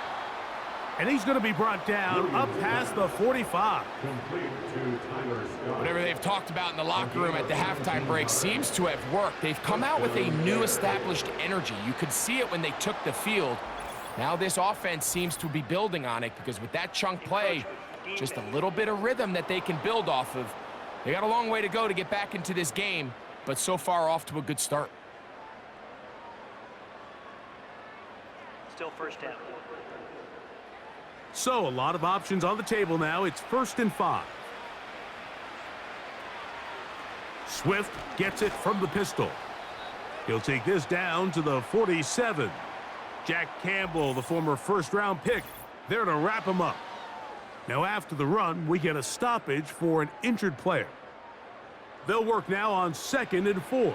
And he's going to be brought down up past the 45. Whatever they've talked about in the locker room at the halftime break seems to have worked. They've come out with a new established energy. You could see it when they took the field. Now this offense seems to be building on it because with that chunk play, just a little bit of rhythm that they can build off of. They got a long way to go to get back into this game, but so far off to a good start. Still 1st down. So a lot of options on the table now. It's 1st and 5. Swift gets it from the pistol. He'll take this down to the 47. Jack Campbell, the former 1st-round pick, there to wrap him up. Now after the run, we get a stoppage for an injured player. They'll work now on 2nd and 4.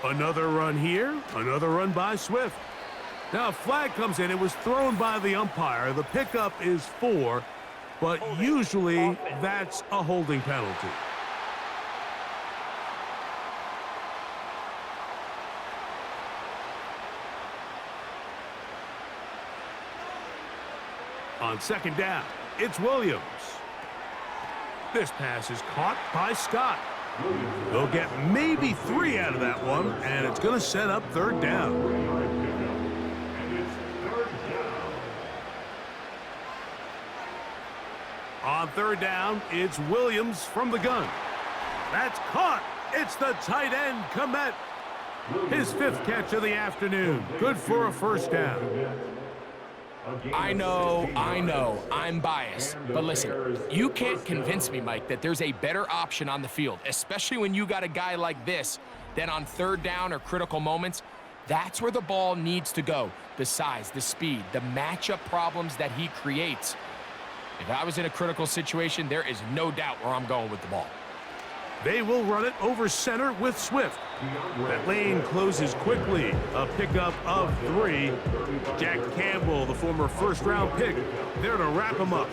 Another run here, another run by Swift. Now a flag comes in. It was thrown by the umpire. The pickup is 4, but usually that's a holding penalty. On second down, it's Williams. This pass is caught by Scott. They'll get maybe 3 out of that one, and it's going to set up third down. On third down, it's Williams from the gun. That's caught. It's the tight end, Komet. His 5th catch of the afternoon. Good for a first down. I know, I'm biased. But listen, you can't convince me, Mike, that there's a better option on the field, especially when you got a guy like this, than on third down or critical moments. That's where the ball needs to go. The size, the speed, the matchup problems that he creates. If I was in a critical situation, there is no doubt where I'm going with the ball. They will run it over center with Swift. That lane closes quickly. A pickup of 3. Jack Campbell, the former first-round pick, there to wrap him up.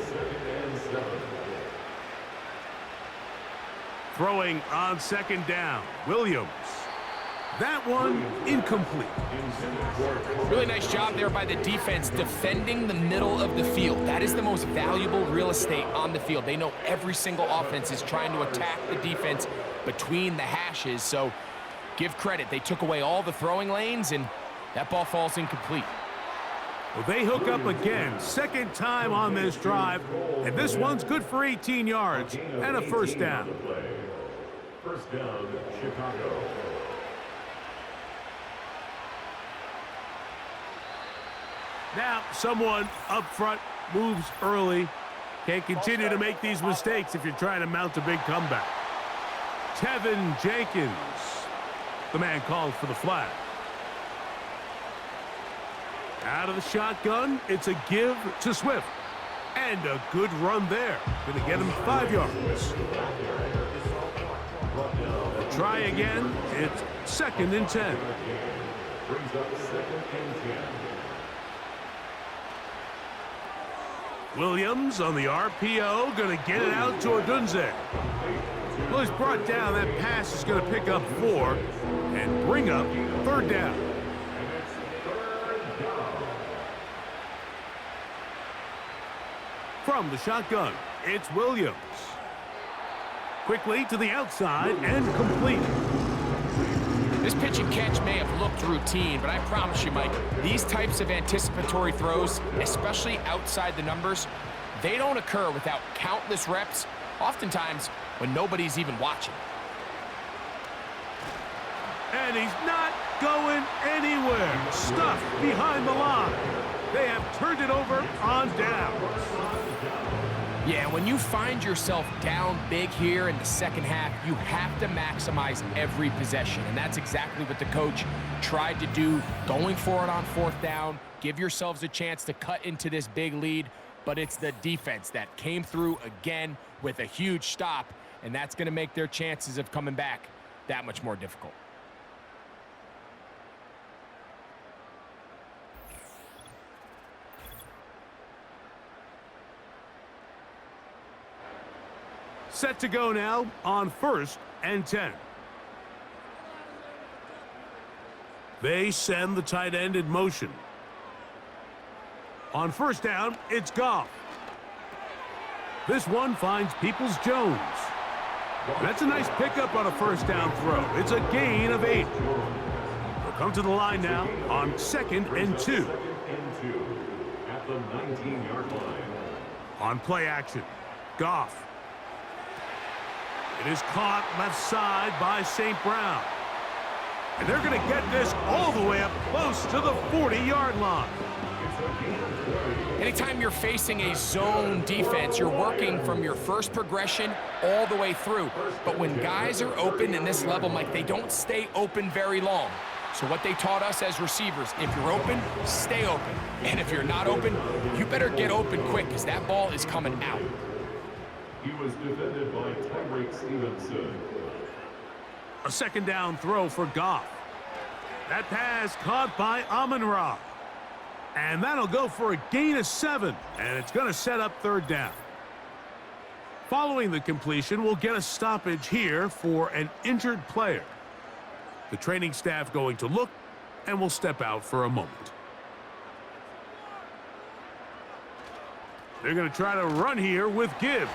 Throwing on second down, Williams. That one incomplete. Really nice job there by the defense defending the middle of the field. That is the most valuable real estate on the field. They know every single offense is trying to attack the defense between the hashes, so give credit. They took away all the throwing lanes, and that ball falls incomplete. Well, they hook up again, second time on this drive, and this one's good for 18 yards and a first down. First down, Chicago. Now, someone up front moves early. Can't continue to make these mistakes if you're trying to mount a big comeback. Tevin Jenkins, the man called for the flag. Out of the shotgun, it's a give to Swift. And a good run there. Going to get him 5 yards. Try again. It's 2nd and 10. Brings up 2nd and 10. Williams on the RPO, going to get it out to Odunze. Well, he's brought down. That pass is going to pick up 4 and bring up third down. From the shotgun, it's Williams. Quickly to the outside and complete. This pitch and catch may have looked routine, but I promise you, Mike, these types of anticipatory throws, especially outside the numbers, they don't occur without countless reps, oftentimes when nobody's even watching. And he's not going anywhere. Stuffed behind the line. They have turned it over on downs. Yeah, when you find yourself down big here in the second half, you have to maximize every possession. And that's exactly what the coach tried to do, going for it on 4th down. Give yourselves a chance to cut into this big lead. But it's the defense that came through again with a huge stop. And that's going to make their chances of coming back that much more difficult. Set to go now on 1st and 10. They send the tight end in motion. On 1st down, it's Goff. This one finds Peoples-Jones. That's a nice pickup on a 1st down throw. It's a gain of 8. They'll come to the line now on 2nd and 2. 2nd and 2 at the 19-yard line. On play action, Goff. It is caught left side by St. Brown. And they're going to get this all the way up close to the 40-yard line. Anytime you're facing a zone defense, you're working from your first progression all the way through. But when guys are open in this level, Mike, they don't stay open very long. So what they taught us as receivers, if you're open, stay open. And if you're not open, you better get open quick because that ball is coming out. He was defended by Tyreek Stevenson. A 2nd down throw for Goff. That pass caught by Amon-Ra. And that'll go for a gain of 7. And it's going to set up 3rd down. Following the completion, we'll get a stoppage here for an injured player. The training staff going to look, and will step out for a moment. They're going to try to run here with Gibbs.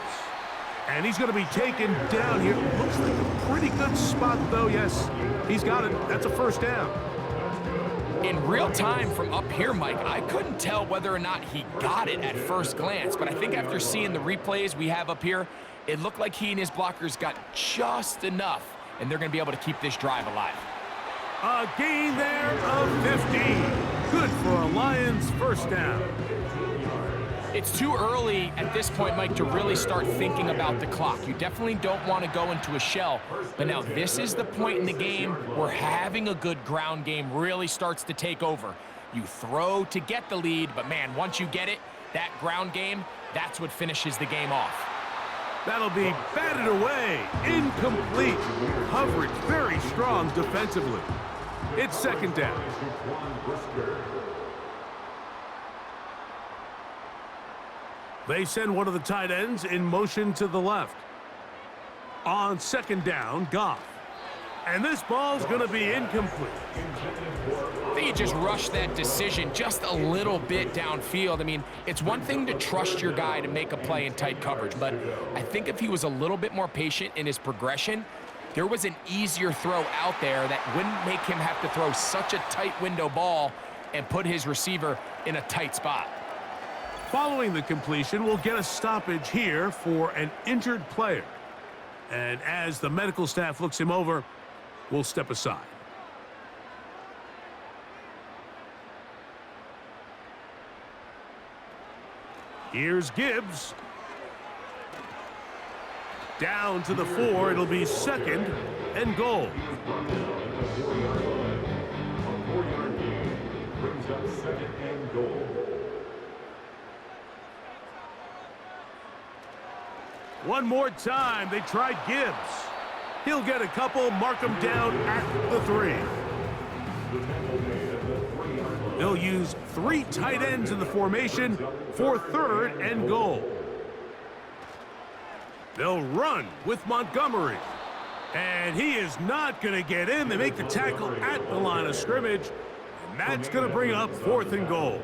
And he's going to be taken down here. Looks like a pretty good spot, though. Yes, he's got it. That's a first down. In real time from up here, Mike, I couldn't tell whether or not he got it at first glance, but I think after seeing the replays we have up here, it looked like he and his blockers got just enough, and they're going to be able to keep this drive alive. A gain there of 15. Good for a Lions first down. It's too early at this point, Mike, to really start thinking about the clock. You definitely don't want to go into a shell. But now this is the point in the game where having a good ground game really starts to take over. You throw to get the lead, but man, once you get it, that ground game, that's what finishes the game off. That'll be batted away. Incomplete. Coverage very strong defensively. It's second down. They send one of the tight ends in motion to the left. On second down, Goff. And this ball's going to be incomplete. I think he just rushed that decision just a little bit downfield. I mean, it's one thing to trust your guy to make a play in tight coverage, but I think if he was a little bit more patient in his progression, there was an easier throw out there that wouldn't make him have to throw such a tight window ball and put his receiver in a tight spot. Following the completion, we'll get a stoppage here for an injured player. And as the medical staff looks him over, we'll step aside. Here's Gibbs. Down to the 4. It'll be second and goal. Brings up second and goal. One more time. They tried Gibbs. He'll get a couple, mark him down at the 3. They'll use 3 tight ends in the formation for third and goal. They'll run with Montgomery. And he is not going to get in. They make the tackle at the line of scrimmage. And that's going to bring up fourth and goal.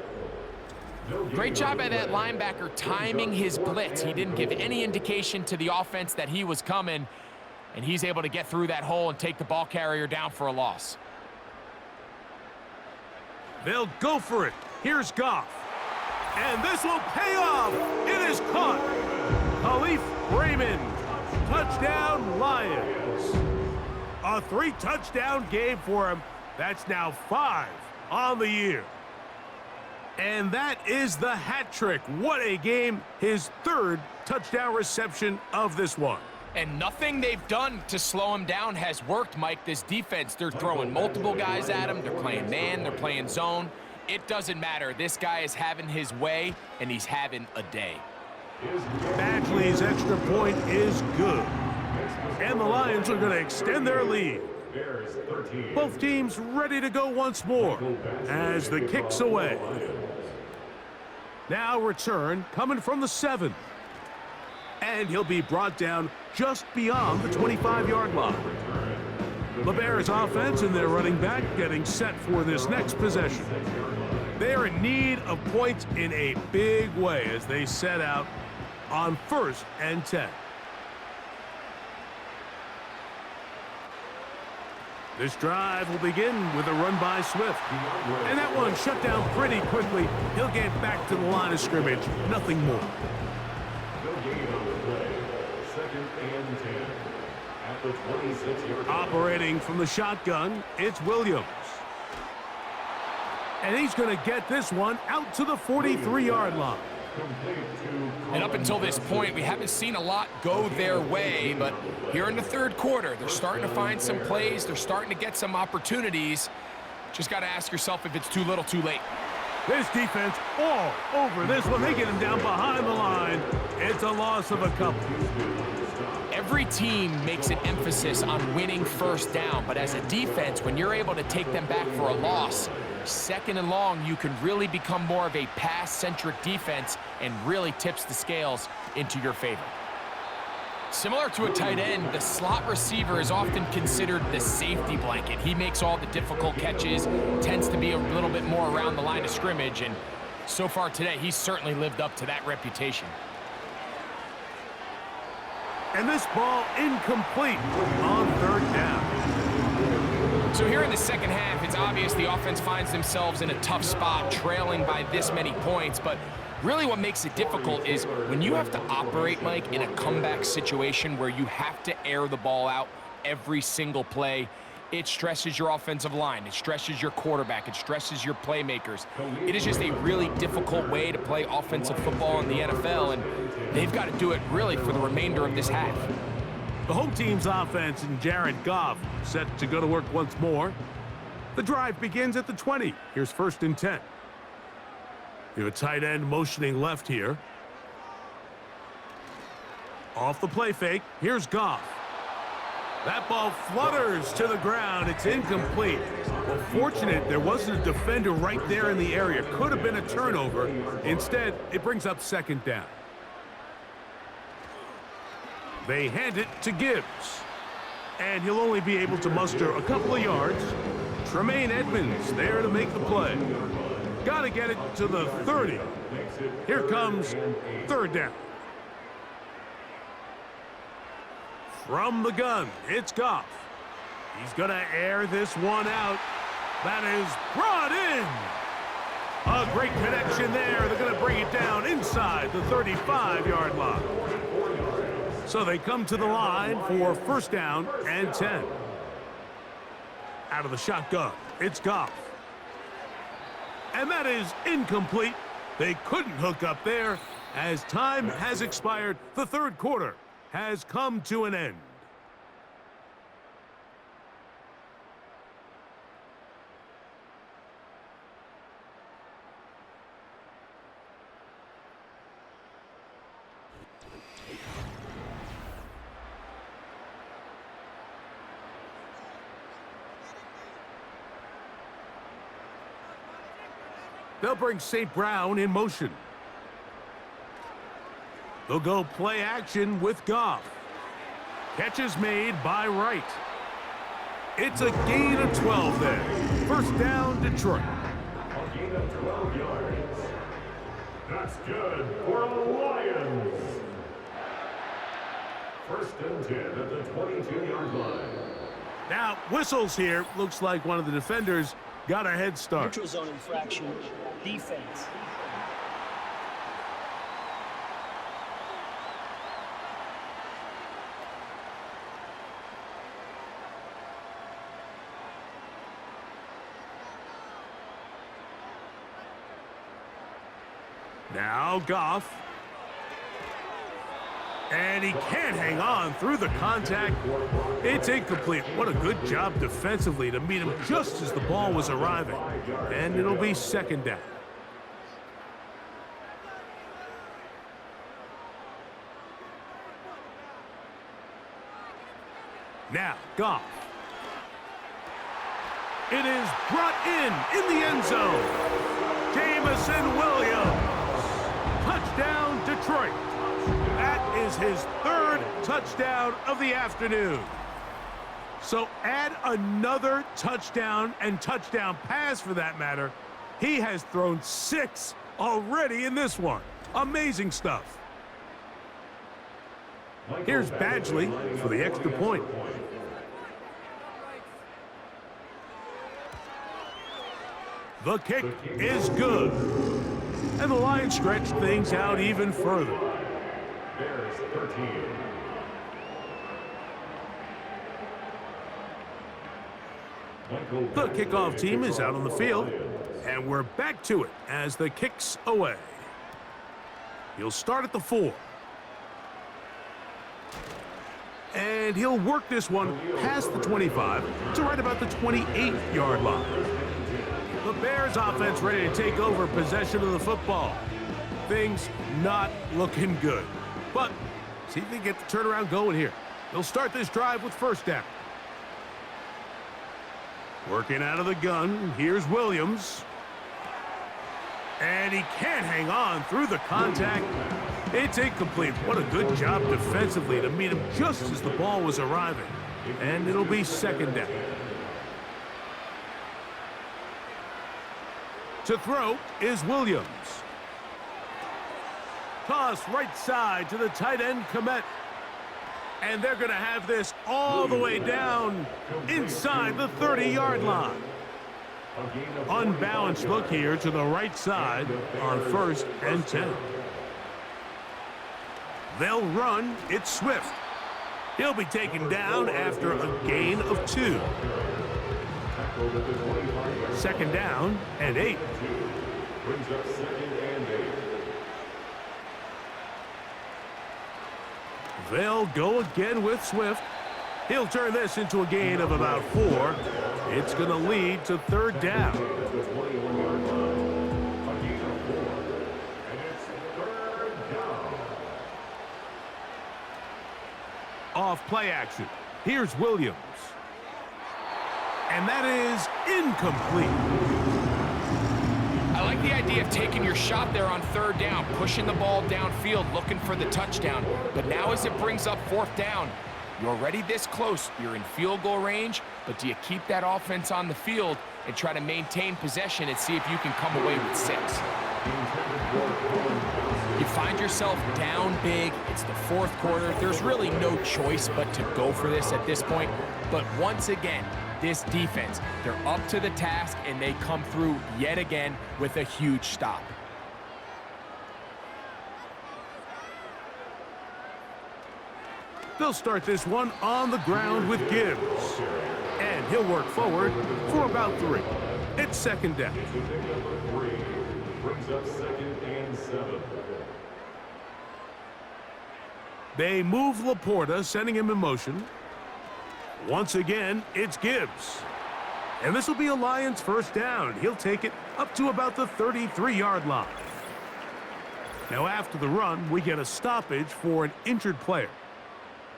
Great job by that linebacker timing his blitz. He didn't give any indication to the offense that he was coming, and he's able to get through that hole and take the ball carrier down for a loss. They'll go for it. Here's Goff. And this will pay off. It is caught. Khalif Raymond. Touchdown, Lions. A 3-touchdown game for him. That's now 5 on the year. And that is the hat trick. What a game. His 3rd touchdown reception of this one. And nothing they've done to slow him down has worked, Mike. This defense, they're throwing multiple guys at him. They're playing man. They're playing zone. It doesn't matter. This guy is having his way, and he's having a day. Badgley's extra point is good. And the Lions are going to extend their lead. Both teams ready to go once more as the kick's away. Now return coming from the 7. And he'll be brought down just beyond the 25-yard line. LeBear's offense and their running back getting set for this next possession. They are in need of points in a big way as they set out on 1st and 10. This drive will begin with a run by Swift. And that one shut down pretty quickly. He'll get back to the line of scrimmage. Nothing more. No gain on the play. Second and 10. At the 26-yard line. Operating from the shotgun, it's Williams. And he's going to get this one out to the 43-yard line. And up until this point, we haven't seen a lot go their way, but here in the 3rd quarter, they're starting to find some plays. They're starting to get some opportunities. Just got to ask yourself if it's too little, too late. This defense all over this one. They get him down behind the line. It's a loss of a couple. Every team makes an emphasis on winning first down, but as a defense, when you're able to take them back for a loss, 2nd and long, you can really become more of a pass-centric defense and really tips the scales into your favor. Similar to a tight end, the slot receiver is often considered the safety blanket. He makes all the difficult catches, tends to be a little bit more around the line of scrimmage, and so far today, he's certainly lived up to that reputation. And this ball incomplete on third down. So here in the second half, it's obvious the offense finds themselves in a tough spot, trailing by this many points, but really what makes it difficult is when you have to operate, Mike, in a comeback situation where you have to air the ball out every single play, it stresses your offensive line, it stresses your quarterback, it stresses your playmakers. It is just a really difficult way to play offensive football in the NFL, and they've got to do it really for the remainder of this half. The home team's offense and Jared Goff set to go to work once more. The drive begins at the 20. Here's 1st and 10. You have a tight end motioning left here. Off the play fake, here's Goff. That ball flutters to the ground. It's incomplete. Well, fortunate there wasn't a defender right there in the area. Could have been a turnover. Instead, it brings up 2nd down. They hand it to Gibbs. And he'll only be able to muster a couple of yards. Tremaine Edmonds there to make the play. Got to get it to the 30. Here comes 3rd down. From the gun, it's Goff. He's going to air this one out. That is brought in. A great connection there. They're going to bring it down inside the 35-yard line. So they come to the line for 1st down and 10. Out of the shotgun, it's Goff. And that is incomplete. They couldn't hook up there. As time has expired, the 3rd quarter has come to an end. They'll bring St. Brown in motion. They'll go play action with Goff. Catch is made by Wright. It's a gain of 12 there. 1st down, Detroit. A gain of 12 yards. That's good for the Lions. 1st and 10 at the 22-yard line. Now, whistles here. Looks like one of the defenders got a head start. Neutral zone infraction, defense. Now Goff. And he can't hang on through the contact. It's incomplete. What a good job defensively to meet him just as the ball was arriving. And it'll be 2nd down. Now, Goff. It is brought in the end zone. Jamison Williams. Touchdown, Detroit. That is his 3rd touchdown of the afternoon. So add another touchdown and touchdown pass for that matter. He has thrown 6 already in this one. Amazing stuff. Here's Badgley for the extra point. The kick is good. And the Lions stretch things out even further. There's 13. The kickoff team is out on the field, and we're back to it as the kick's away. He'll start at the 4. And he'll work this one past the 25 to right about the 28-yard line. The Bears offense ready to take over possession of the football. Things not looking good. But see if they get the turnaround going here. They'll start this drive with 1st down. Working out of the gun, here's Williams. And he can't hang on through the contact. It's incomplete. What a good job defensively to meet him just as the ball was arriving. And it'll be second down. To throw is Williams. Toss right side to the tight end, Komet. And they're going to have this all the way down inside the 30-yard line. Unbalanced look here to the right side on 1st and 10. They'll run. It's Swift. He'll be taken down after a gain of 2. Second down and 8. Brings up second and 8. They'll go again with Swift. He'll turn this into a gain of about 4. It's going to lead to 3rd down. Off play action. Here's Williams. And that is incomplete. I like the idea of taking your shot there on 3rd down, pushing the ball downfield, looking for the touchdown. But now as it brings up 4th down, you're already this close. You're in field goal range, but do you keep that offense on the field and try to maintain possession and see if you can come away with 6? You find yourself down big. It's the 4th quarter. There's really no choice but to go for this at this point. But once again, this defense, they're up to the task, and they come through yet again with a huge stop. They'll start this one on the ground with Gibbs. And he'll work forward for about 3. It's second down. Brings up second and 7. They move Laporta, sending him in motion. Once again, it's Gibbs. And this will be a Lions first down. He'll take it up to about the 33-yard line. Now after the run, we get a stoppage for an injured player.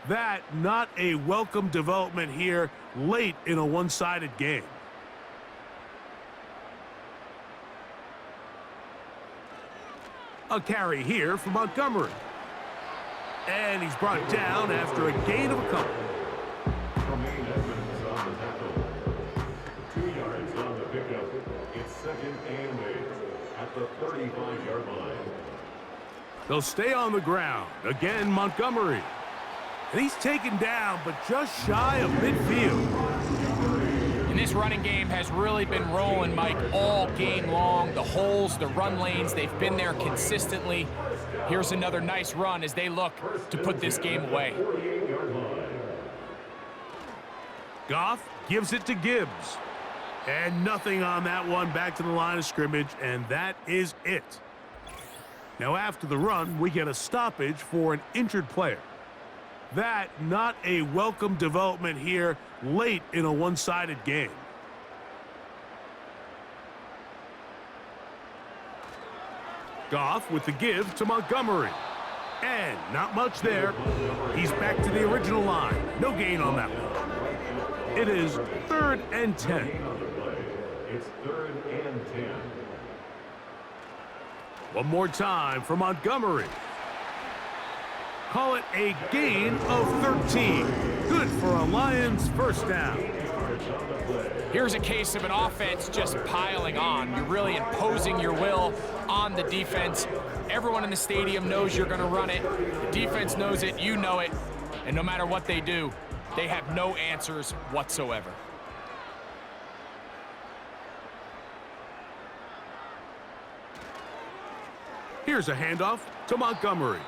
That not a welcome development here late in a one-sided game. A carry here for Montgomery. And he's brought down after a gain of a couple. Tremaine Edmonds on the tackle. 2 yards on the pickup. It's second and 8 at the 35-yard line. They'll stay on the ground. Again, Montgomery. And he's taken down, but just shy of midfield. And this running game has really been rolling, Mike, all game long. The holes, the run lanes, they've been there consistently. Here's another nice run as they look to put this game away. Goff gives it to Gibbs. And nothing on that one, back to the line of scrimmage, and that is it. Now after the run, we get a stoppage for an injured player. That not a welcome development here late in a one-sided game. Goff with the give to Montgomery. And not much there. He's back to the original line. No gain on that one. It is 3rd and 10. It's 3rd and 10. One more time for Montgomery. Call it a gain of 13. Good for a Lions first down. Here's a case of an offense just piling on. You're really imposing your will on the defense. Everyone in the stadium knows you're going to run it. The defense knows it, you know it. And no matter what they do, they have no answers whatsoever. Here's a handoff to Montgomery.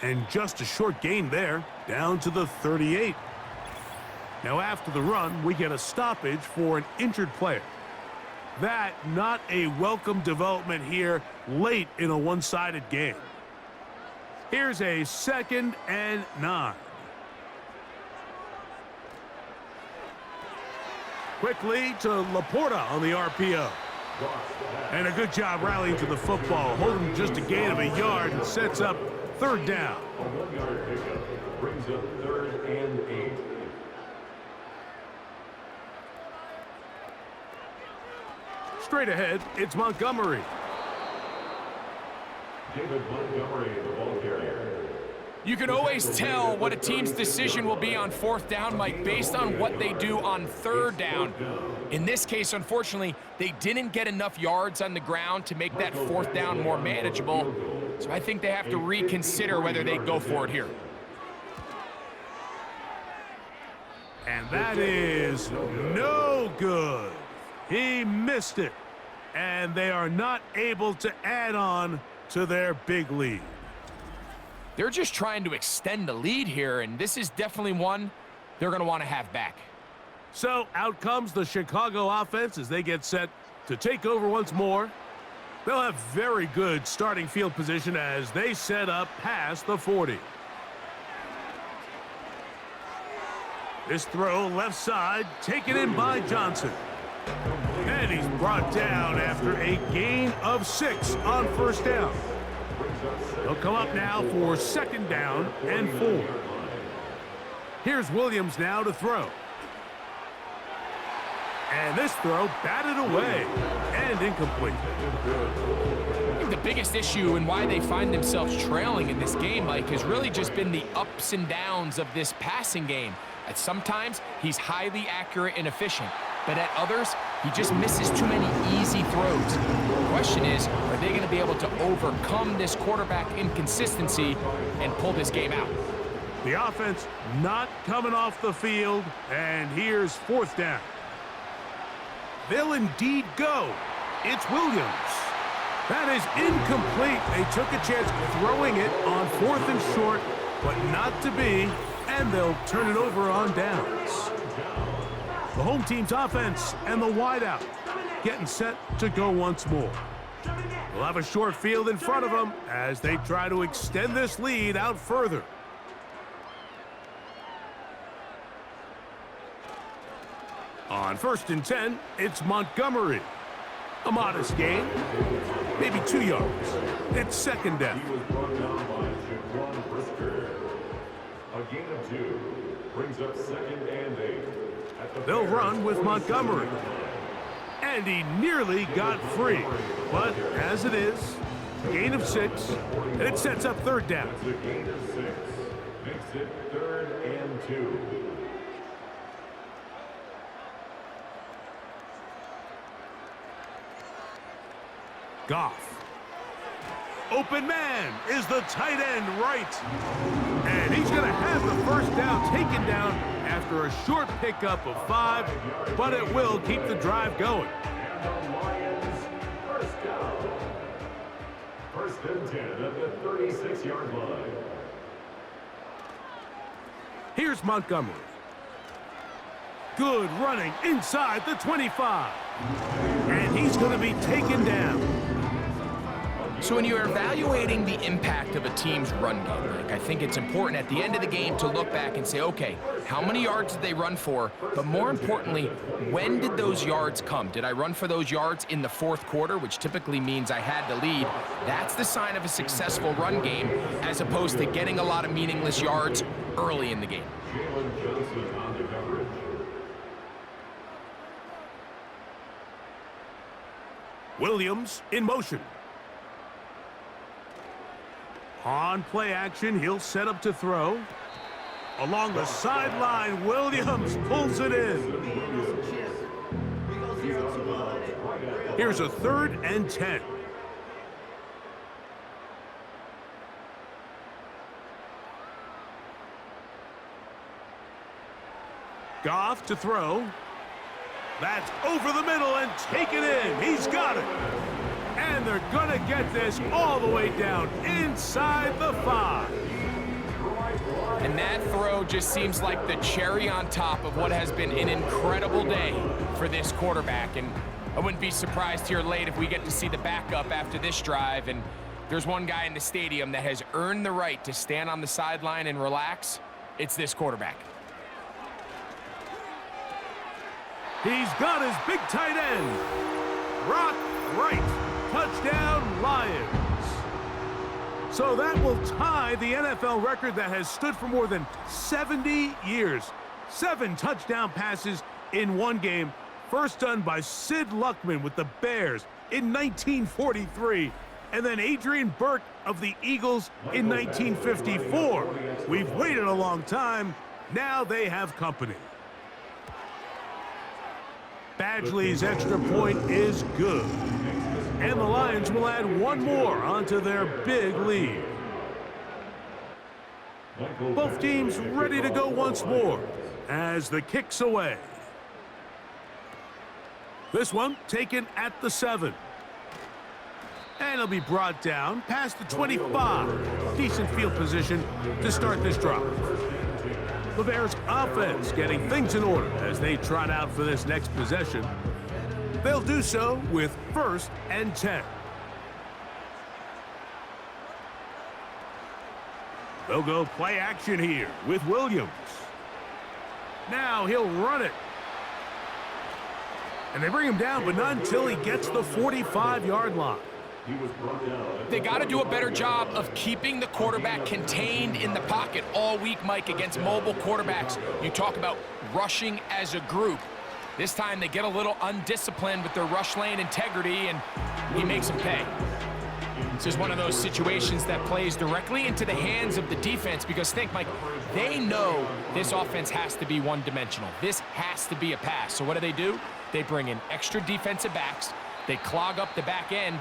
And just a short gain there, down to the 38. Now after the run, we get a stoppage for an injured player. That not a welcome development here late in a one-sided game. Here's a 2nd and 9. Quickly to Laporta on the RPO. And a good job rallying to the football, holding just a gain of a yard and sets up 3rd down. A 1-yard pickup brings up 3rd and 8. Straight ahead, it's Montgomery. David Montgomery, the ball carrier. You can always tell what a team's decision will be on fourth down, Mike, based on what they do on third down. In this case, unfortunately, they didn't get enough yards on the ground to make that fourth down more manageable. So I think they have to reconsider whether they go for it here. And that is no good. He missed it. And they are not able to add on to their big lead. They're just trying to extend the lead here, and this is definitely one they're going to want to have back. So out comes the Chicago offense as they get set to take over once more. They'll have very good starting field position as they set up past the 40. This throw left side taken in by Johnson. And he's brought down after a gain of 6 on first down. They'll come up now for second down and 4. Here's Williams now to throw. And this throw batted away and incomplete. I think the biggest issue and why they find themselves trailing in this game, Mike, has really just been the ups and downs of this passing game. At sometimes, he's highly accurate and efficient, but at others, he just misses too many easy throws. The question is, are they going to be able to overcome this quarterback inconsistency and pull this game out? The offense not coming off the field, and here's fourth down. They'll indeed go. It's Williams. That is incomplete. They took a chance throwing it on 4th and short, but not to be, and they'll turn it over on downs. The home team's offense and the wideout getting set to go once more. They'll have a short field in front of them as they try to extend this lead out further. On 1st and 10, it's Montgomery. A modest gain, maybe 2 yards. It's second down. He was brought down by a gain of 2 brings up second and 8. They'll run with Montgomery. And he nearly got free. But as it is, gain of 6, and it sets up third down. That's a gain of 6. Makes it 3rd and 2. Goff. Open man is the tight end right. And he's going to have the first down taken down after a short pickup of 5, but it will keep the drive going. And the Lions first down. 1st and 10 at the 36-yard line. Here's Montgomery. Good running inside the 25. And he's going to be taken down. So when you're evaluating the impact of a team's run game, Mike, I think it's important at the end of the game to look back and say, okay, how many yards did they run for? But more importantly, when did those yards come? Did I run for those yards in the 4th quarter, which typically means I had the lead? That's the sign of a successful run game, as opposed to getting a lot of meaningless yards early in the game. Jalen Johnson on the coverage. Williams in motion. On play action, he'll set up to throw. Along the sideline, Williams pulls it in. Here's a 3rd and 10. Goff to throw. That's over the middle and taken in. He's got it. And they're going to get this all the way down inside the 5. And that throw just seems like the cherry on top of what has been an incredible day for this quarterback. And I wouldn't be surprised here late if we get to see the backup after this drive. And there's one guy in the stadium that has earned the right to stand on the sideline and relax. It's this quarterback. He's got his big tight end. Rock right. Touchdown, Lions. So that will tie the NFL record that has stood for more than 70 years. 7 touchdown passes in one game. First done by Sid Luckman with the Bears in 1943. and then Adrian Burke of the Eagles in 1954. We've waited a long time. Now they have company. Badgley's extra point is good. And the Lions will add one more onto their big lead. Both teams ready to go once more as the kick's away. This one taken at the 7. And it'll be brought down past the 25. Decent field position to start this drive. The Bears offense getting things in order as they trot out for this next possession. They'll do so with 1st and 10. They'll go play action here with Williams. Now he'll run it. And they bring him down, but not until he gets the 45-yard line. They got to do a better job of keeping the quarterback contained in the pocket all week, Mike, against mobile quarterbacks. You talk about rushing as a group. This time they get a little undisciplined with their rush lane integrity, and he makes them pay. This is one of those situations that plays directly into the hands of the defense because think, Mike, they know this offense has to be one-dimensional. This has to be a pass. So what do? They bring in extra defensive backs. They clog up the back end.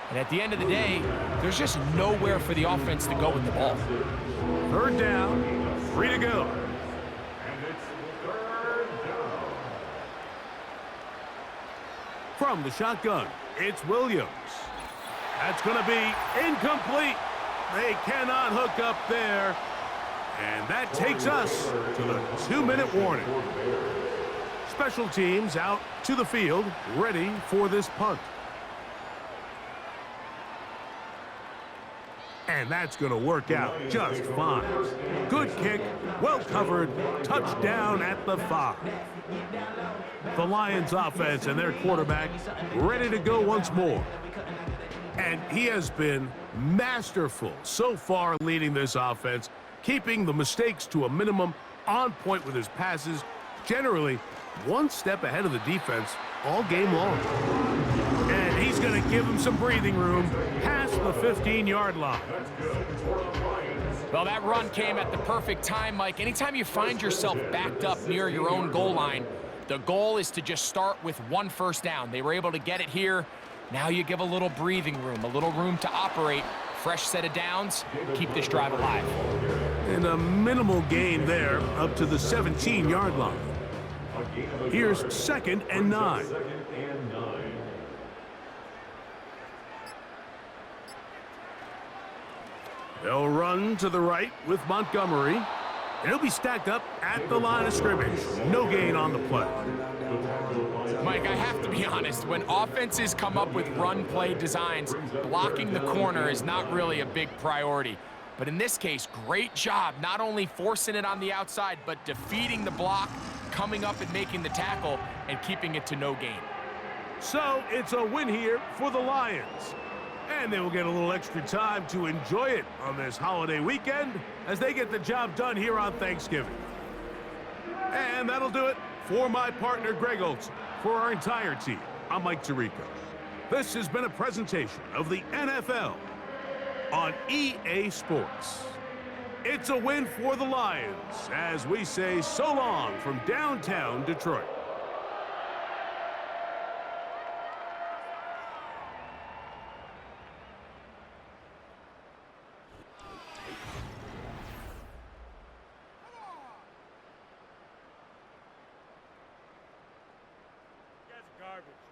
And at the end of the day, there's just nowhere for the offense to go with the ball. 3rd down, free to go. And it's 3rd down. From the shotgun, it's Williams. That's going to be incomplete. They cannot hook up there. And that takes us to the 2-minute warning. Special teams out to the field, ready for this punt. And that's going to work out just fine. Good kick, well covered, touchdown at the 5. The Lions offense and their quarterback ready to go once more. And he has been masterful so far leading this offense, keeping the mistakes to a minimum, on point with his passes, generally one step ahead of the defense all game long. And he's going to give him some breathing room past the 15-yard line. Well, that run came at the perfect time, Mike. Anytime you find yourself backed up near your own goal line, the goal is to just start with 1 first down. They were able to get it here. Now you give a little breathing room, a little room to operate. Fresh set of downs, keep this drive alive. And a minimal gain there up to the 17-yard line. Here's 2nd and 9. They'll run to the right with Montgomery. And he'll be stacked up at the line of scrimmage. No gain on the play. Mike, I have to be honest. When offenses come up with run play designs, blocking the corner is not really a big priority. But in this case, great job not only forcing it on the outside, but defeating the block, coming up and making the tackle, and keeping it to no gain. So it's a win here for the Lions. And they will get a little extra time to enjoy it on this holiday weekend as they get the job done here on Thanksgiving. And that'll do it for my partner, Greg Olson. For our entire team, I'm Mike Tirico. This has been a presentation of the NFL on EA Sports. It's a win for the Lions as we say so long from downtown Detroit. Garbage.